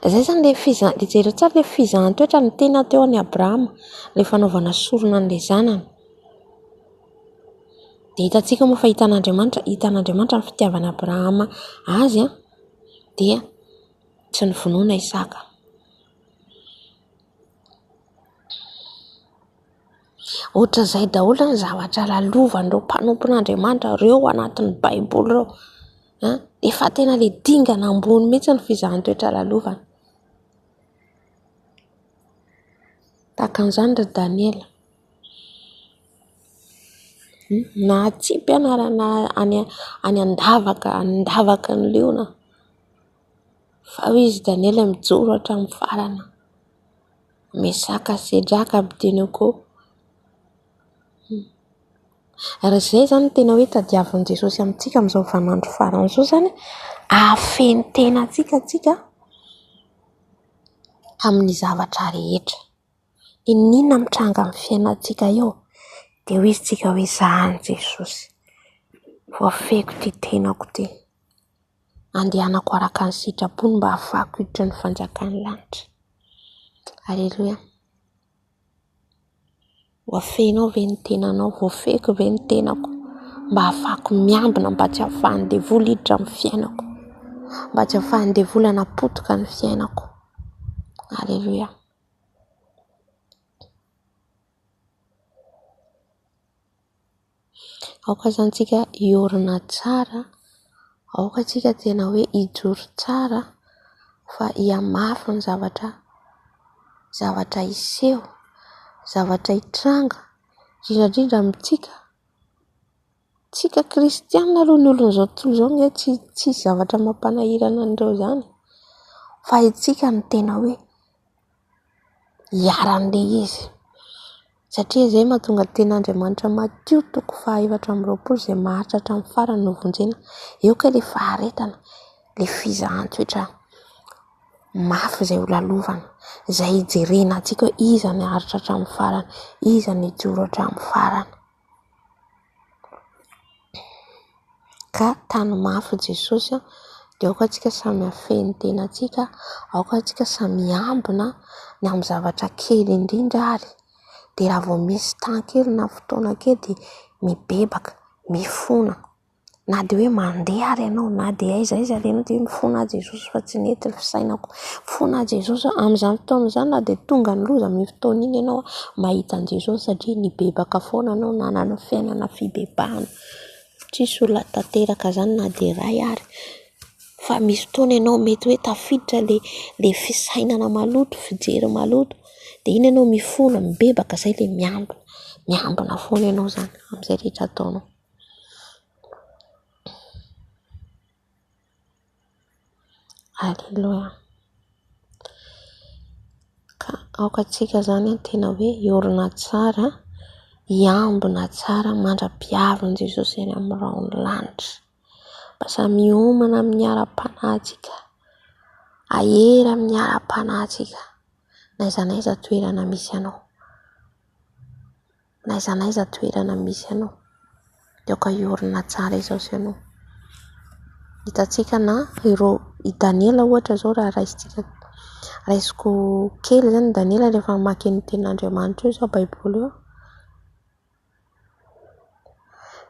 Izay zany le jereo tsara le fizahan'ny toetra ny tena teo an'i Abrahama, le fanaovana sorona an'ilay zanany. Dia hitantsika moa fa hitan'Andriamanitra ny fitiavana Abrahama azy dia tsy ny vonoana Isaka. Ohatra izay daholo ny zavatra lalovan'ireo mpanompon'Andriamanitra reo anatin'ny Baiboly reo. Efa tena le dingana ambony mihitsy ny fizahan-toetra lalovana. Tahaka an'izany ry Daniela. Na tsy mpianarana any andavaka ny leona. Fa izy Daniela mijoro hatramin'ny farana. Mesaka Sedraka Abednego. Ary izay zany tena hoe tadiavin'i Jesosy amintsika amin'izao vaninandro farana izao zany ahafeny tenantsika tsika amin'ny zavatra rehetra. Inona mitranga amin'ny fiainantsika eo dia ho izy tsika hoe zahan'i Jesosy. Voafehiko ty tenako ty. Andehanako araka ny sitrapony mba ahafahako hiditra ny fanjakany lanitra. Alleluia. Voafehinao ve ny tenanao, voafehiko ve ny tenako mba ahafahako miambina, mba tsy ahafahan'ny devoly hiditra amin'ny fiainako, mba tsy ahafahan'ny devoly hanapotika ny fiainako. Alleluia. Aoka zany tsika hiorina tsara, aoka tsika tena hoe hijoro tsara fa hiamafy ny zavatra hiseho, zavatra hitranga, indrindra amintsika. Tsika kristianina aloha ny olon'izao tontolo izao nge tsy zavatra mampanahirana andreo zany. Fa itsika ny tena hoe hiaran'le izy. Satria izay mahatonga ten'Andriamanitra Matio 4:20 izay maharitra hatramin'ny farany no vonjena. Eo ka le faharetana, le fizahan-toetra mafy izay ho lalovana, izay hijerena antsika hoe iza ny haritra hatramin'ny farany, iza ny hijoro hatramin'ny farany. Ka tany mafy Jesosy dia aoka tsika samy hafeny tenantsika, aoka tsika samy ambina ny amin'ny zavatra kely indrindra ary. Dia raha vao misy tany kely na fotoana kely dia mibebaka, mifona. Na dia hoe mandeha ary ianao, na dia aiza ianao dia mifona Jesosy fa tsy nety ny fisainako. Fona Jesosy amin'izany fotoana izany na dia tonga ny loza amin'ny fotoana iny ianao mahita an' Jesosy satria nibebaka foana ianao nanana fiainana fibebahana. Tsisy olona tanteraka zany na dia iray ary. Fa misy fotoana ianao mety hoe tafiditra le fisainana maloto, fijery maloto. Dia iny ianao mifona, mibebaka izay le miambina foana ianao zany amin'izay rehetra ataonao. Alleluia. Ka aoka tsika zany tena hoe hiorina tsara, hiambina tsara mandra-piavin'i Jesosy eny amin'ny raony lanitra. Basa miomana amin'ny ara-panahintsika, ahera amin'ny ara-panahintsika. N'aiza toerana misy anao, n'aiza toerana misy anao, dia aoka hiorina tsara izao sy anao. Hitantsika na ireo i Daniela ohatra zao raha raisiko kely zany Daniela rehefa mamaky ny ten'Andriamanitra io zao Baiboly io.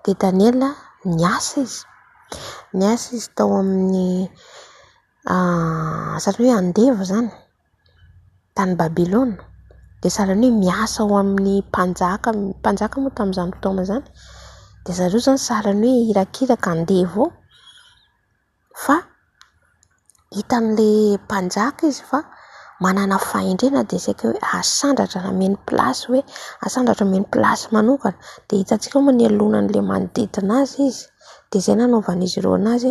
Dia Daniela niasa izy tao amin'ny sahalan'ny hoe andeva zany tany Babilôna. Dia sahalan'ny hoe miasa ao amin'ny mpanjaka moa tamin'izany fotoana zany. Dia zareo zany sahalan'ny hoe hirakiraka andeva ao. Fa hitan'le mpanjaka izy fa manana fahendrena dia saika hoe asandratra nameny plasy manokana. Dia hitantsika moa ny alonan'le manodidina azy izy. Dia izay nanaovan'izy ireo anazy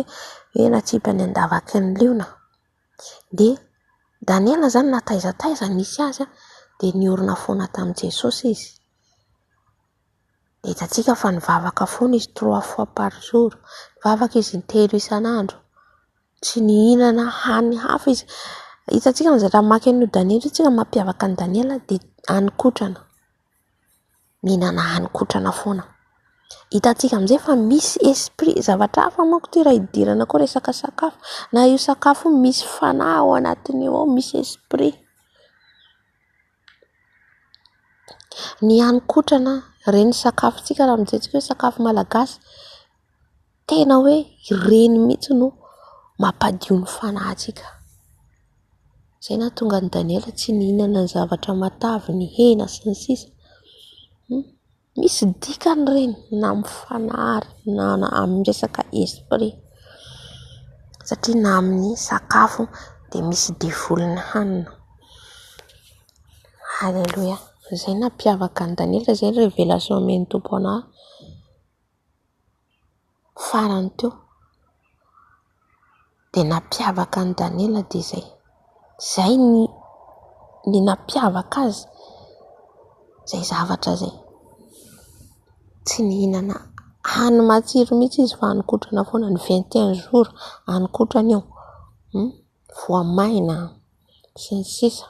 hoe natsipany andavaky ny liona. Dia Daniela zany nataizataiza nisy azy dia niorina foana tamin'i Jesosy izy. Dia hitantsika fa nivavaka foana izy 3 fois par jour. Nivavaka izy 3 isan'andro. Tsy nihinana hany hafa izy. Hitantsika raha mamaky an'io Daniela tsika mampiavaka ny Daniela dia hanin-kotrana. Mihinana hanin-kotrana foana. Hitantsika amin'izay fa misy esprit, zavatra hafa manko ty raha idirana koa resaka sakafo. Na io sakafo misy fanahy ao anatiny ao, misy esprit. Ny hanin-kotrana ireny sakafontsika raha mijery hoe sakafo malagasy tena hoe ireny mihitsy no mampadio ny fanahintsika. Zay na tonga ny Daniela tsy nihinana ny zavatra matavy, ny hena sy ny sisa. Misy dikany reny na mifanary na amin'ny resaka esprit, satria na amin'ny sakafo dia misy devolina hanina. Halleluja. Zay nampiavaka ny Daniela, zay révélation men'ny tompo anahy farany teo. Dia nampiavaka ny Daniela dia zay ny nampiavaka azy, zay zavatra zay. Tsy nihinana hany matsiro mihitsy izy fa hanikotrana foana ny 21 jours, hanikotrana eo, voamaina sy ny sisa.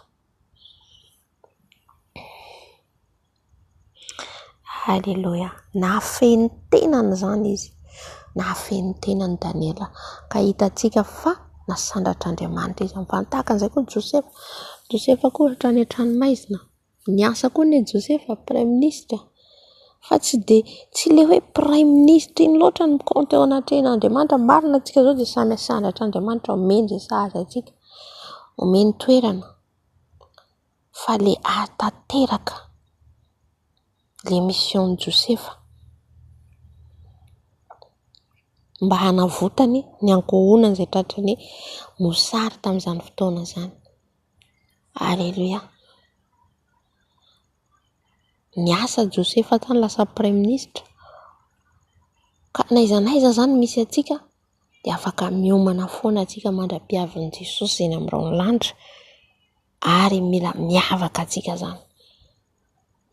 Halleluja. Nahafehy tenany zany izy, nahafehy tenany Daniela, ka hitantsika fa nasandatra Andriamanitra izy. Tahaka an'izay koa Josefa koa ohatra any an-tranomaizina, niasa koa ny Josefa prime ministre, fa tsy le hoe prime ministre iny loatra ny mikaonty eo anatin'Andriamanitra. Marina antsika zao dia samy asandatra Andriamanitra omeny zay sahaza antsika, omeny toerana, fa le atanteraka le mission Josefa mba hanavotany ny ankohonany zay tratrany mosary tamin'izany fotoana zany. Alleluja. Niasa Josefa tany lasa prime ministre, ka naizanaiza zany misy atsika dia afaka miomana foana atsika mandra-piavin'i Jesosy eny amin'ny raolanitra, ary mila miavaka atsika zany,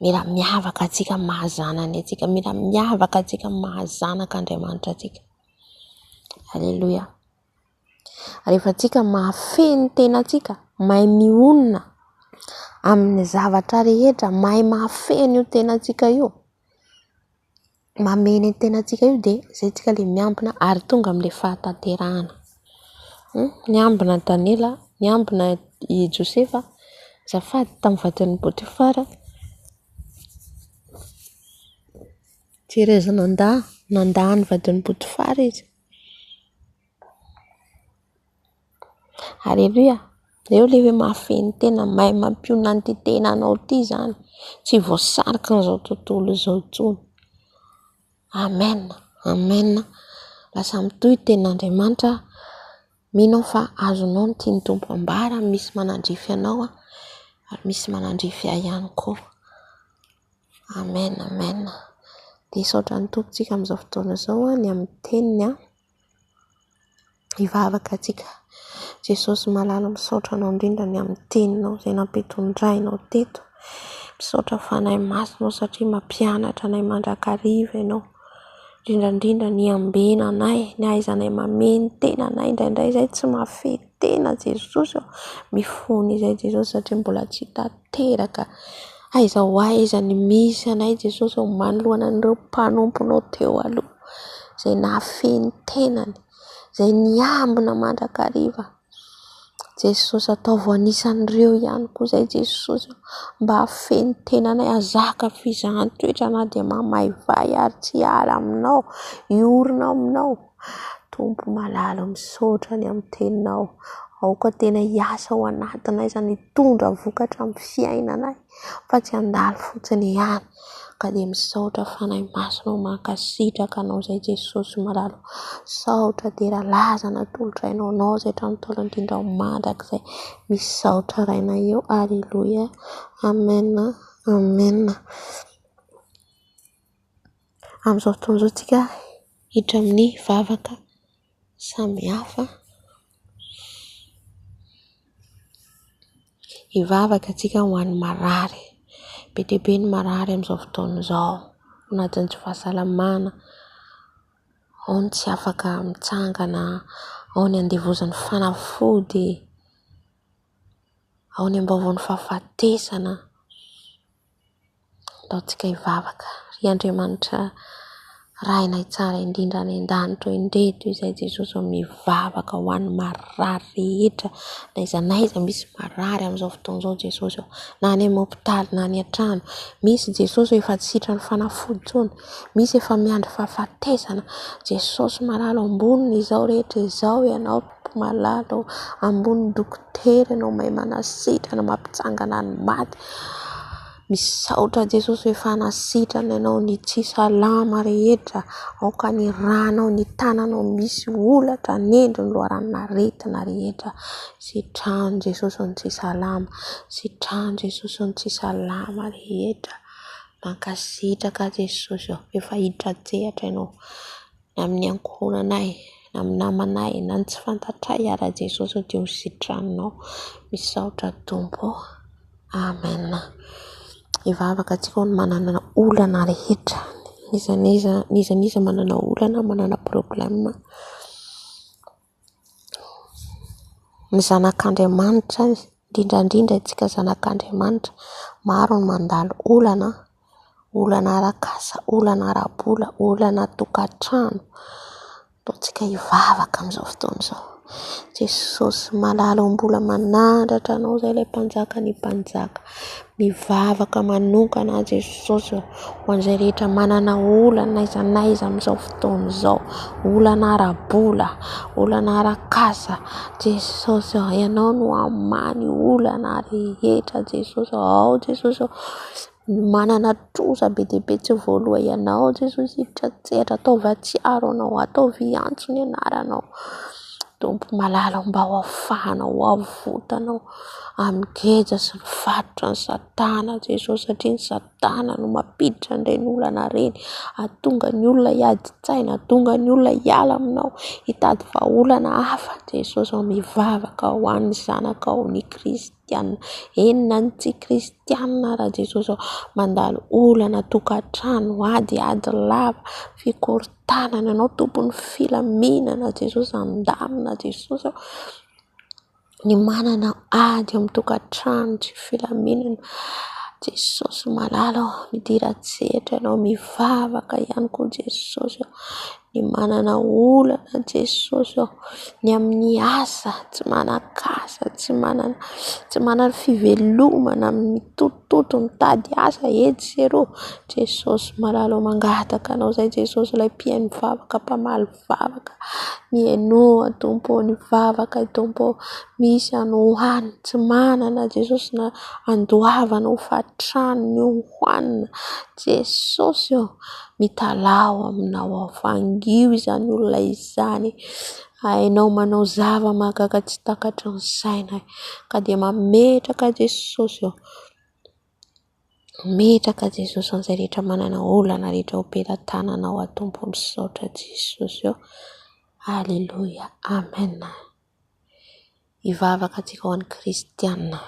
mila miavaka atsika mahazanany atsika, mila miavaka atsika mahazanaka Andriamanitra atsika. Alleluja. Rehefa atsika mahafehy ny tenantsika, mahay mionona amin'ny zavatra rehetra, mahay mahafehy io tenantsika io, mameny ny tenantsika io, dia zay tsika le miambina ary tonga amin'ilay fahatanterahana. Niambina Daniela, niambina i Josefa, zafady tamin'ny vatan'ny Potifara, Jereza nandahy vatan'ny Potifara izy. Alleluja. Eo le hoe mahafehy ny tena, mahay mampiona ny tenanao ty zany, tsy voasarika n'izao tontolo izao intsony. Amen, amen. Lasa mitohy ten'Andriamanitra, minao fa azonao ny tiany tompo ambara, misy manandrify anao ary misy manandrify ahy ihany koa. Amen, amen. Dia saotra ny tompontsika amin'izao fotoana izao ny amin'ny teniny hivavaka atsika. Jesosy malala misaotra anao indrindra ny amin'ny teninao izay nampitondrainao teto. Misaotra fanahy masonao satria mampianatra anay mandrakariva ianao. Indrindrandrindra ny ambena anay, ny ahaizanay mameny tena anay indraindray izay tsy mahafehy tena Jesosy aho. Mifony izay Jesosy satria mbola tsy tanteraka. Aiza ho aiza ny misy anay Jesosy ao manoloana an'ireo mpanomponao teo aloha, izay nahafehy ny tenany, izay niambina mandrakariva. Jesosy ataovy anisan'ireo ihany koa izay Jesosy mba hafehy ny tenanay, hazaka fizahan-toetra na dia mamaivay ary tsy hiala aminao, hiorina aminao. Tompo malala misaotra ny amin'ny teninao, aoka tena hiasa ao anatinay izany, hitondra vokatra amin'ny fiainanay, fa tsy handalo fotsiny ihany. Ka dia misaotra fanahy masonao, mankasitraka anao izay Jesosy malala. Saotra tera lazana tolotrainao, anao izay tranotaolo indrindra mandrakizay, misaotra raina eo. Alleluja. Amen, amen. Amin'izao fotoana izao tsika hiditra amin'ny vavaka samihafa. Hivavaka atsika ho an'ny marary. Be dia be ny marary amin'izao fotoana izao, anatin'ny tsy fahasalamana, ao ny tsy afaka mitsangana, ao ny andevozan'ny fanafody, ao ny ambaovan'ny fahafatesana. Ataontsika hivavaka, ry Andriamanitra rainay tsara indrindra any an-danitra indreto izay Jesosy mivavaka ho an'ny marary rehetra, na aiza n'aiza misy marary amin'izao fotoana izao Jesosy ao, na any amin'ny hôpitaly na any an-trano. Misy Jesosy efa tsy sitrany fanafody intsony, misy efa miandry fahafatesana. Jesosy malala amboniny izao rehetra izao ianao Tompo malalo ambony dokotera ianao mahay manasitrana mampitsangana ny maty. Misaotra Jesosy hoe fanasitrana ianao ny tsy salama rehetra, aoka ny ranao ny tananao misy olatra nendry ny loharan'aretina rehetra. Sitrahan'i Jesosy ny tsy salama, sitrahan'i Jesosy ny tsy salama rehetra. Mankasitraka Jesosy aho, efa hiditra ianao amin'ny ankohonanay, amin'ny namanay, na ny tsy fantatray ara Jesosy dia ho sitrahanao. Misaotra Tompo. Amen. Hivavaka antsika ny manana olana rehetra, niza manana olana, manana problème. Ny zanak'Andriamanitra, indrindrandrindra antsika zanak'Andriamanitra, maro ny mandalo olana, olana arak'asa, olana ara-bola, olana tokantrano. Ataontsika hivavaka amin'izao fotoana izao. Jesosy malala mbola manandratra anao izay ilay mpanjaka ny mpanjaka. Mivavaka manokana Jesosy ho an'izay rehetra manana olana aiza n'aiza amin'izao fotoana izao. Olana ara-bola, olana arak'asa. Jesosy ianao no hamany olana rehetra. Jesosy ao Jesosy manana trosa be dia be tsy voaloha ianao. Jesosy hiditra ataovy atsiaro anao, ataovy antso ny anaranao. Tompo malala mba ho afahanao, ho avotanao amin'ny keja sy ny fatotra ny Satana Jesosy, satria ny Satana no mampiditra an'ireny olana ireny, ahatonga ny olona hiady-tsaina, ahatonga ny olona hiala aminao, hitady vahaolana hafa. Jesosy mivavaka ho an'ny zanakao ny kristianina, enina ny tsy kristianina raha Jesosy mandalo olana tokantrano, ady lava, fikorontanana ianao tompon'ny filaminana Jesosy, andamina Jesosy ny manana ady amin'ny tokantrano tsy filaminana. Jesosy malala midira-tsehatra ianao, mivavaka ihany koa Jesosy, ny manana olana Jesosy, ny amin'ny asa tsy manan-kasa, tsy manana fivelomana, mitototo mitady asa edy sy eroa. Jesosy malala mangataka anao izay Jesosy, ilay mpihaino vavaka, mpamaly vavaka, mihainoa Tompo ny vavaka Tompo, misy anohany tsy manana Jesosy na andoavana ho fatrano ny hohanina. Jesosy mitalao aminao, vangio izany olona izany. Hainao manao zava-mahagaga tsy takatry ny saina, ka dia mametraka Jesosy metraka Jesosy an'izay rehetra manana olana rehetra ho pera-tananao a Tompo. Misaotra Jesosy. Haleluya, amen. Hivavaka antsika ho an'ny kristianina,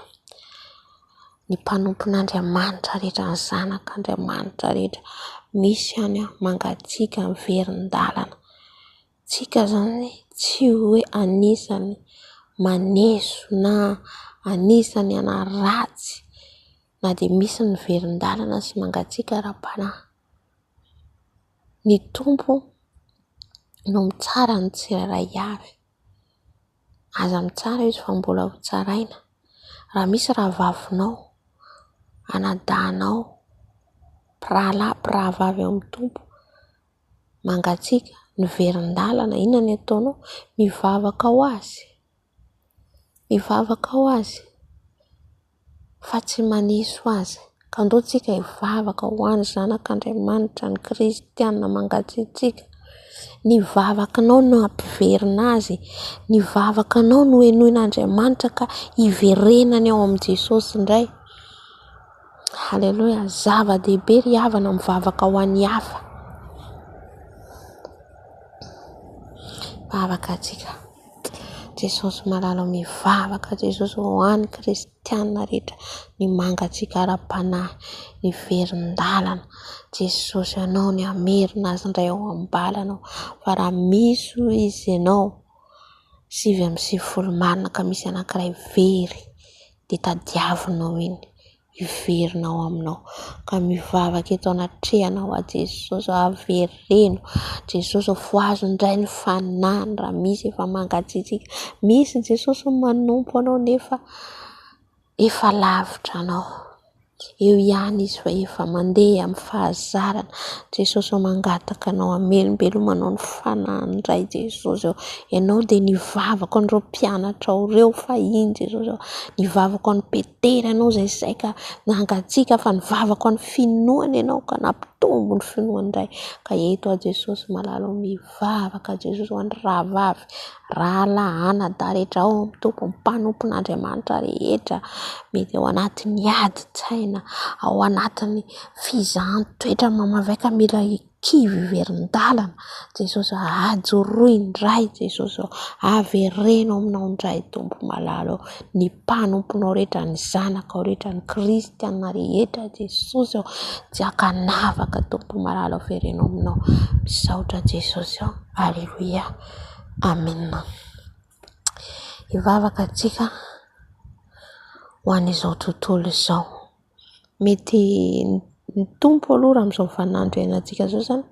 ny mpanompon'Andriamanitra rehetra, ny zanak'Andriamanitra rehetra, misy ihany mangatsika ny verin-dalana. Tsika zany tsy hoe anisany maneso na anisany anaratsy, na dia misy ny verin-dalana sy mangatsika ara-panahy. Ny Tompo no mitsara ny tsirairay avy. Aza mitsara izy fa mbola ho tsaraina. Raha misy rahavavinao, anadahinao, mpirahalahy, mpirahavavy amin'ny Tompo, mangatsika ny verin-dalana, inona ny ataonao? Mivavaka ho azy, mivavaka ho azy, fa tsy maneso azy. Ka andao tsika hivavaka ho an'ny zanak'Andriamanitra, ny kristianina mangatsitsika. Ny vavakanao no hampiverina azy, ny vavakanao no henoin'Andriamanitra ka hiverenany ao amin'i Jesosy indray. Haleluya, zava-dehibe ry havana mivavaka ho an'ny hafa. Vavaka antsika. Jesosy malala mivavaka Jesosy ho an'ny kristianina rehetra, ny mangatsika ara-panahy, ny verin-dalana. Jesosy ianao ny amerina azy indray ao am-balanao, fa raha misy izy ianao 7:20 marina ka misy anankiray very, dia tadiavinao iny, hiverinao aminao, ka mivavaka eto anatrehanao a Jesosy, avereno Jesosy, ho azo indray ny fanahiny raha misy efa mangatsitsika. Misy Jesosy manompo anao nefa efa lavitra anao. eo ihany izy fa efa mandeha amin'ny fahazarana. Jesosy mangataka anao amelombelo manao ny fanahy indray Jesosy eo. Ianao dia nivavaka an'ireo mpianatra ao ireo fahiny Jesosy eo. Nivavaka an'i Petera ianao zay ka nangatsiaka fa nivavaka an'ny finoany ianao ka nampitombo ny finoany indray. Ka eto a Jesosy malalo mivavaka Jesosy ho an'ny rahavavy, rahalahana rehetra ao amin'ny tompo, ny mpanompon'Andriamanitra rehetra mety ao anatin'ny adi-tsaina, ao anatin'ny fizahan-toetra mamavaika mila kivy verin-dalana Jesosy ajoroy indray Jesosy avereno aminao indray tompo malalo ny mpanomponao rehetra, ny zanakao rehetra, ny kristiana rehetra Jesosy tsy hakanavaka tompo malalo avereno aminao. Misaotra Jesosy aleluia, amen. Hivavaka antsika ho an'izao tontolo izao. Mety ny tompo aloha raha amin'izao vaninandro iainantsika zao zany,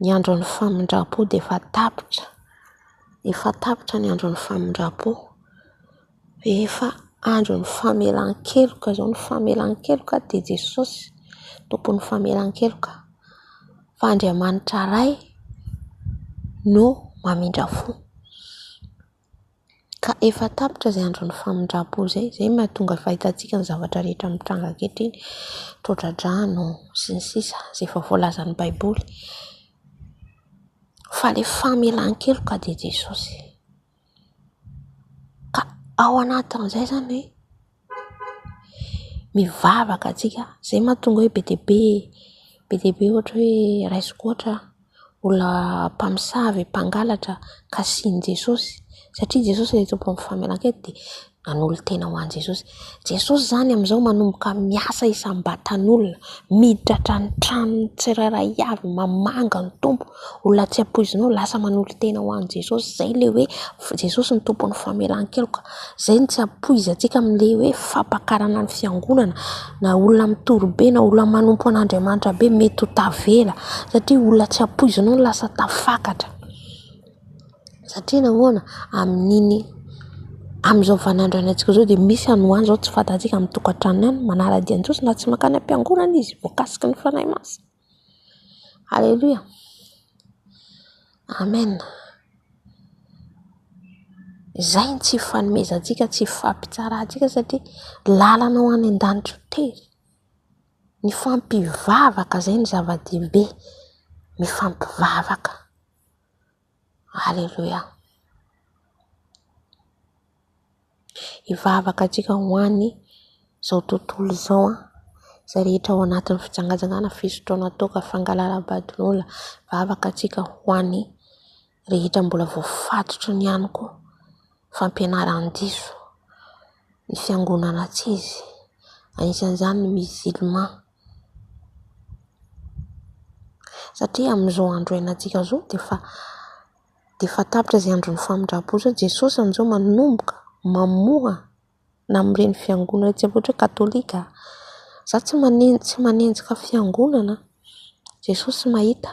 ny andron'ny famindram-po dia efa tapitra ny andron'ny famindram-po, efa andron'ny famelan-keloka zao. Ny famelan-keloka dia Jesosy tompon'ny famelan-keloka, fa Andriamanitra ray no mamindra fo. Ka efa tapitra izay andron'ny famindram-po zay mahatonga fahitantsika ny zavatra rehetra mitranga ankehitriny, totran-drano sy ny sisa izay efa voalazan'ny Baiboly. Fa ilay famelan-keloka dia Jesosy. Ka ao anatin'izay zany hoe mivavaka antsika, izay mahatonga hoe be dia be ohatra hoe raisiko ohatra olona mpamosavy, mpangalatra ka siany Jesosy, satria Jesosy ilay tompon'ny famelan-keloka dia nanolo tena ho an'i Jesosy. Jesosy zany amin'izao manomboka miasa isam-batan'olona, miditra ny tranony tsirairay avy, mamanga ny tompo, olona tsy ampoizinao lasa manolo tena ho an'i Jesosy. Zay ilay hoe Jesosy ny tompon'ny famelan-keloka. Zay ny tsy ampoizantsika amin'ilay hoe fampakarana ny fiangonana, na olona mitorobe na olona manompo an'Andriamanitra be mety ho tavela, satria olona tsy ampoizinao lasa tafakatra. Satria nahoana amin'izao vaninandro iainantsika zao dia misy anoany zao tsy fantatsika amin'ny tokantrano ihany manara-dian'i Jesosy na tsy mankany am-piangonana izy voakasiky ny fanahy masina. Aleluia, amen. Izay ny tsy fanomezantsika, tsy fampitsarantsika, satria lalana ho any an-danitra tery. Ny fampivavaka zay ny zava-dehibe, mifampivavaka. Aleluia. Hivavaka antsika ho an'ny izao tontolo izao izay rehetra ao anatin'ny fitsangajangana, fisotroana toaka, fangalaram-badin'olona. Vavaka antsika ho an'ny rehetra mbola voafatotra ny ihany koa, fampianaran-diso, ny fiangonana antsizy, anisan'izany ny musulman. Satria amin'izao andro iainantsika zao dia efa tapitra izay andron'ny famindram-po zao. Jesosy amin'izao manomboka mamoha na amin'ireny fiangonana tsy ohatra katolika. Za tsy manenjika fiangonana, Jesosy mahita,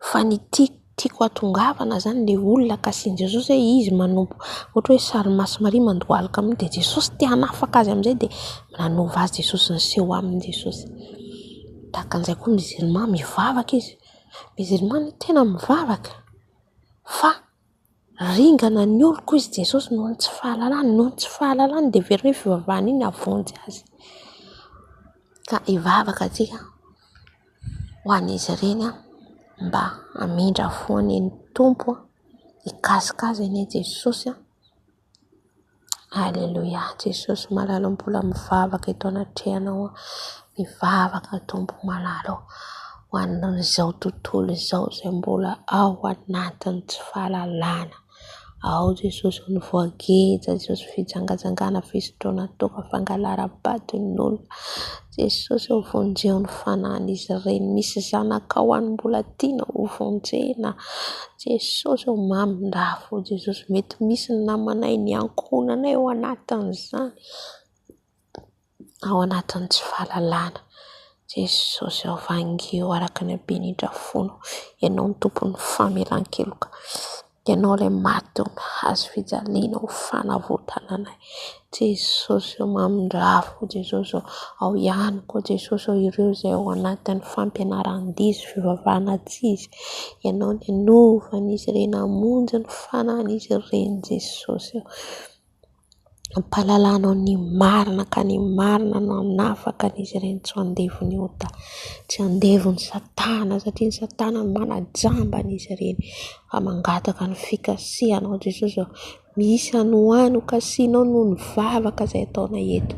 fa ny tiako hatongavana zany ilay olona kasihin' Jesosy hoe izy manompo. Ohatra hoe sary Maso Maria mandohalika aminy dia Jesosy te hanafaka azy amin'izay dia nanova azy Jesosy niseho aminy Jesosy. Tahaka an'izay koa musulman, mivavaka izy. Musulman tena mivavaka, fa ringana ny oloko izy Jesosy noho ny tsy fahalalany dia very hoe fivavahana iny avonjy azy. Ka hivavaka antsika ho an'izy ireny mba hamindra foana ny tompo, hikasika azy eny Jesosy. Aleluia, Jesosy malalo mbola mivavaka eto anatrehanao, mivavaka tompo malalo ho an'izao tontolo izao izay mbola ao anatin'ny tsy fahalalana. Ao Jesosy ny voageja, Jesosy fijangajangana, fisotroana toaka, fangalaram-badin'olona. Jesosy ho vonjeo ny fanahyn'izy ireny. Misy zanaka ao any mbola tiana ho vonjena. Jesosy ho mamindafo. Jesosy mety misy ny namanay, ny ankohonanay ao anatin'izany, ao anatin'ny tsy fahalalana. Jesosy vangeo araka ny haben'ny drafonao, ianao ny tompon'ny famelan-keloka. Ianao ilay mahatonga hazo fijaliana ho fanavotananay. Jesosy eo mamindrafo, Jesosy ao ihany koa Jesosy ao ireo izay ao anatin'ny fampianaran-diso fivavahana antsisy. Ianao ny anovan'izy ireny hamonjy ny fanahin'izy ireny Jesosy eo. Mpalalanao ny marina ka ny marina no anafaka an'izy ireny tsy handevony ota, tsy handevony Satana satria ny Satana manajamba an'izy ireny fa mangataka ny fikasihanao Jesosy. Misy anohano kasianao noho ny vavaka izay ataona eto.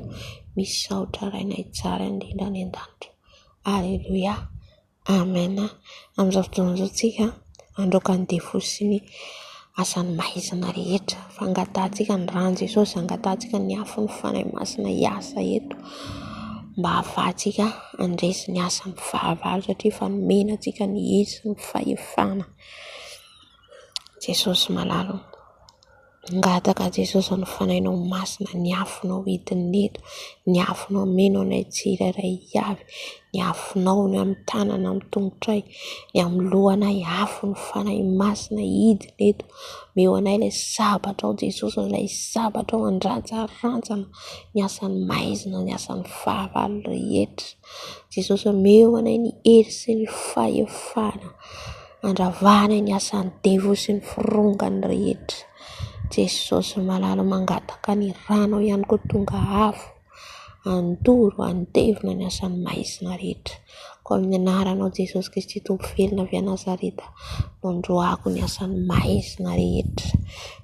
Misaotra rainay tsara indrindra any an-danitra. Aleluia, amen. Amin'izao fotoana izao tsika androaka ny defosiny asany maizina rehetra, fangatantsika ny rano Jesosy, angatantsika ny afo ny fanahy masina hiasa eto mba ahafahantsika andresy ny asany fahavalo satria fa nomena antsika ny hery sy ny fahefana. Jesosy malalo, ngataka Jesosy ny fanahinao masina, ny afonao hidiny eto, ny afonao menao anay tsirairay avy, ny afonao ny amin'ny tanana amin'ny tongotray, ny amin'ny lohanay afo ny fanahy masina hidiny eto. Meo anay ilay sabatra ao Jesosy, ilay sabatra ao andranjaranjana ny asany maizina, ny asany fahavalo rehetra. Jesosy meo anay ny hery sy ny fahefana, andravanay ny asany devo sy ny firongany rehetra. Jesosy malalo, mangataka ny rano ihany koa tonga afo, andoro, andevona ny asany maizina rehetra. Ko amin'ny anaranao Jesosy Kristy Tompo velona avy Nazareta, nandroako ny asany maizina rehetra,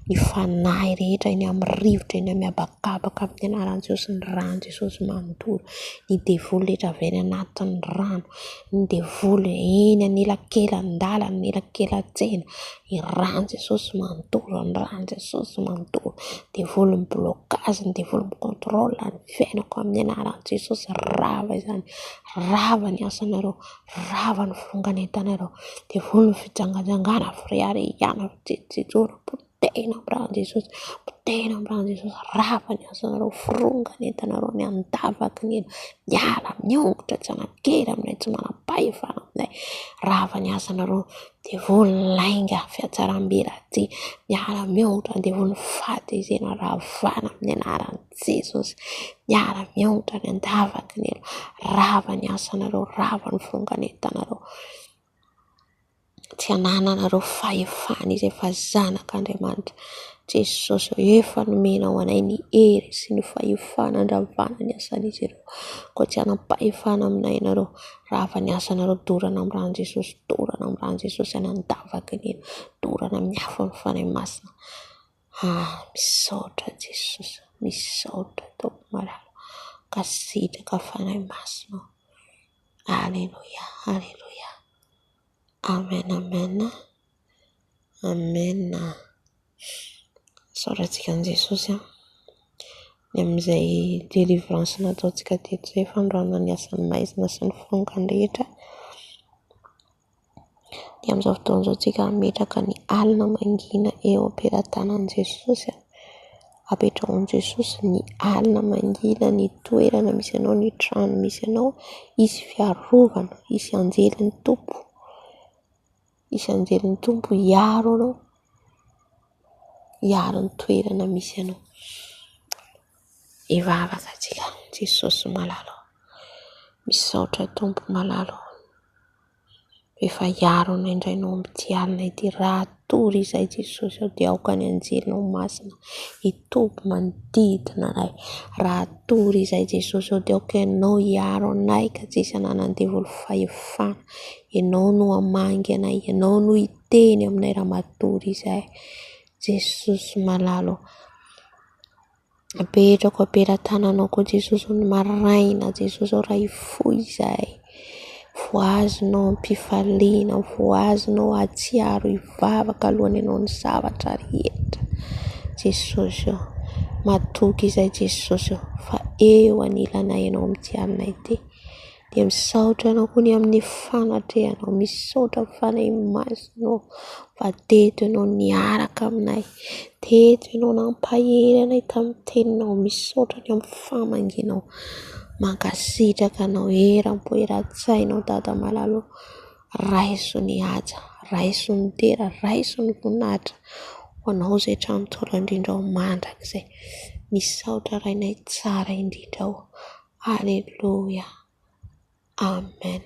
ny fanahy rehetra eny amin'ny rivotra, eny amin'ny habakabaka, amin'ny anaran'i Jesosy ny rano Jesosy mandoro, ny devoly rehetra avy any anatin'ny rano, ny devoly eny anelakelan-dala, ny elakelan-tsena, ny rano Jesosy mandoro, ny rano Jesosy mandoro, devoly ny blokazy, ny devoly ny contrôle ny fiainako amin'ny anaran'i Jesosy. Rava izany, rava ny asanareo, rava ny fironganentanareo, devoly ny fijangajangana, fireharehana, fijejoana, potehina amin'ny rano Jesosy, potehina amin'ny rano Jesosy. Rava ny asanareo, fironganentanareo ny andavaky ny eno, miala miongotra tsy anakera aminay, tsy manam-pahefana aminay. Rava ny asanareo, devoly lainga fiatsaram-belatsy, miala miongotra, devoly ny fahatezena ravana amin'ny anaran'i Jesosy, miala miongotra ny andavaky ny eno. Rava ny asanareo, rava ny fironganentanareo, tsy anananareo fahefana izy efa zanak'Andriamanitra. Jesosy efa nomenao anay ny hery sy ny fahefana andravana ny asan'izy ireo, ko tsy anam-pahefana aminay ianareo. Rava ny asanareo, dorana amin'ny rano Jesosy, dorana amin'ny rano Jesosy any andavaky ny eno, dorana amin'ny afo ny fanahy masina. Misaotra Jesosy, misaotra Tompo malalo, kasitraka fanahy masina. Aleluia, aleluia, amen, amen, amen. Saorantsika ny Jesosy ny amin'izay délivrance nataontsika teto izay, fandroana ny asany maizina sy ny firongany rehetra. Dia amin'izao fotoana izao tsika ametraka ny alina mangina eo am-pelatanan'i Jesosy, apetrakon'i Jesosy ny alina mangina ny toerana misy anao, ny trano misy anao, isy fiarovana, isy anjelin'ny Tompo, isy anjelin'ny Tompo hiaro anao, hiaro ny toerana misy anao. Hivavaka tsika, Jesosy malalo, misaotra Tompo malalo, efa hiaro anao indrainao amin'ity alina ity. Raha tory izay Jesosy ao dia aoka ny anjelinao masina hitoby manodidina anay. Raha tory izay Jesosy ao dia aoka ianao hiaro anay ka tsisy ananandevoly fahefana. Ianao no hamangy anay, ianao no hiteny aminay raha matory izay. Jesosy malalo, apetrako am-pelatananao koa Jesosy ny maraina Jesosy ao, raha hifoy izay, voazonao am-pifaliana, voazonao hatsiaro hivavaka alohan'ny ianao ny zavatra rehetra. Jesosy eo, matoky izay Jesosy eo, fa eo anilanay ianao amin'ity alina ity. Dia misaotra ianao koa ny amin'ny fanatrehanao, misaotra fanahy masinao, fa teto ianao niaraka aminay, teto ianao nampahery anay tamin'ny teninao. Misaotra ny amin'ny famanginao, mankasitraka anao, eram-po eran-tsainao Dada malalo, raiso ny haja, raiso ny dera, raiso ny voninahitra ho anao izay tranotaolo indrindra ao mandrakizay. Misaotra rainay tsara indrindra ao. Aleluia. Amen.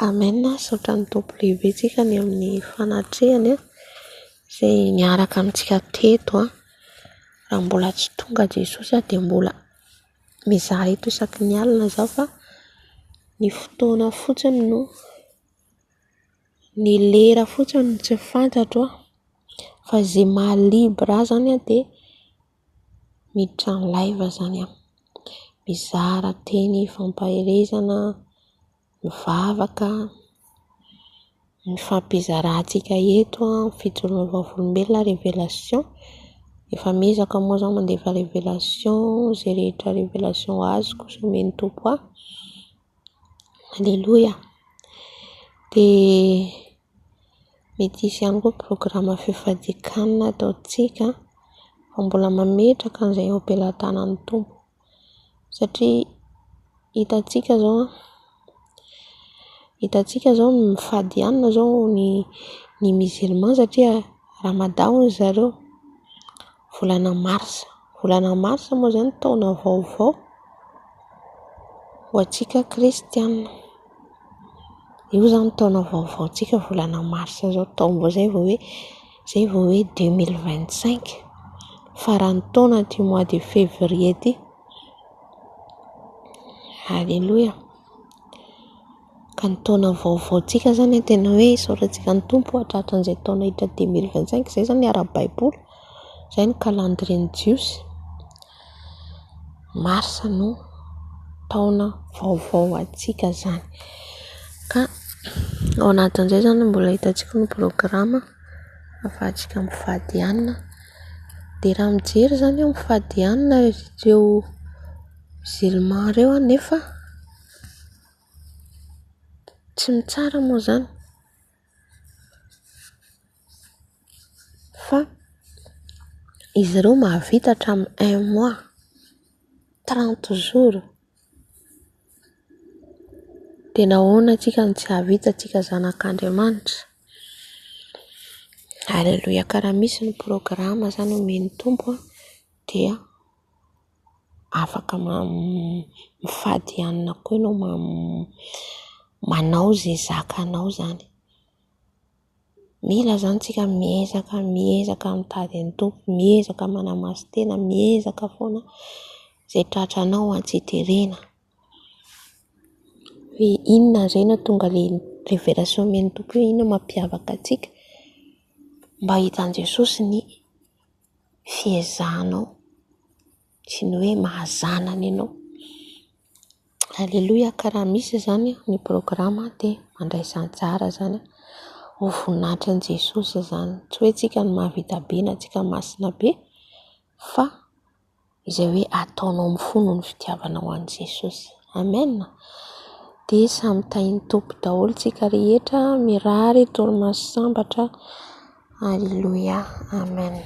Amen. Saotra ny tompo lehibe tsika ny amin'ny fanatrehany izay niaraka amintsika teto. Raha mbola tsy tonga Jesosy dia mbola mizaha eto isaky ny alina zaho fa ny fotoana fotsiny no ny lera fotsiny tsy fantatro fa izay mahalibra zany dia miditra ny live zany mizara teny fampaherezana, mivavaka, ny fampizarantsika eto fijoroana vavolombelona révélation. Efa mezaka moa zao mandefa révélation, izay rehetra révélation azoko someny tompo aho. Alléluia. Dia mety hisy ihany koa programme fifadikanana ataontsika fa mbola mametraka an'izay eo am-pelantanan'ny tompo satria hitantsika zao mifadianina zao ny musulman satria Ramadan hoy zareo volana mars moa zany taona vaovao ho antsika kristianina. Io zany taona vaovaontsika volana mars zao taona zay vao hoe 2025 faran'ny taona ty mois de février ty. Alléluia. Ka ny taona vaovaontsika zany tena hoe saorantsika ny tompo hatratra an'izay taona hitra 2025 zay zany ara-baiboly, zay ny calendrier jiosy. Mars no taona vaovao antsika zany. Ka ao anatin'izay zany mbola hitantsika ny programma afahantsika mifadianina. Dia raha mijery zany mifadianina ireo musulman ireo nefa tsy mitsara moa zany fa izy ireo mahavita hatramin'ny 1 mois 30 jours. Dia nahoana antsika no tsy hahavita antsika zanak'Andriamanitra. Aleluia. Ka raha misy ny programma zany omeny tompo dia afaka mifady anina koa ianao manao zay zakanao zany. Mila zany tsika miezaka mitady ny tompo, miezaka manamaso tena, miezaka foana zay tratranao an-tsiterena. Hoe inona zay na tonga le révélation omeny tompo hoe inona mampiavaka antsika mba hitan'i Jesosy ny fiezahanao sy ny hoe mahazanana ianao. Alléluia. Ka raha misy zany ny programma dia mandraisan tsara zany ho voninahitran' Jesosy zany. Tsy hoe tsika ny mahavita be na tsika masina be fa izay hoe ataonao mifono ny fitiavanao an' Jesosy. Amen. Dia samy tahin'ny tompo daholo tsika rehetra mirary toromaso sambatra. Alléluia. Amen.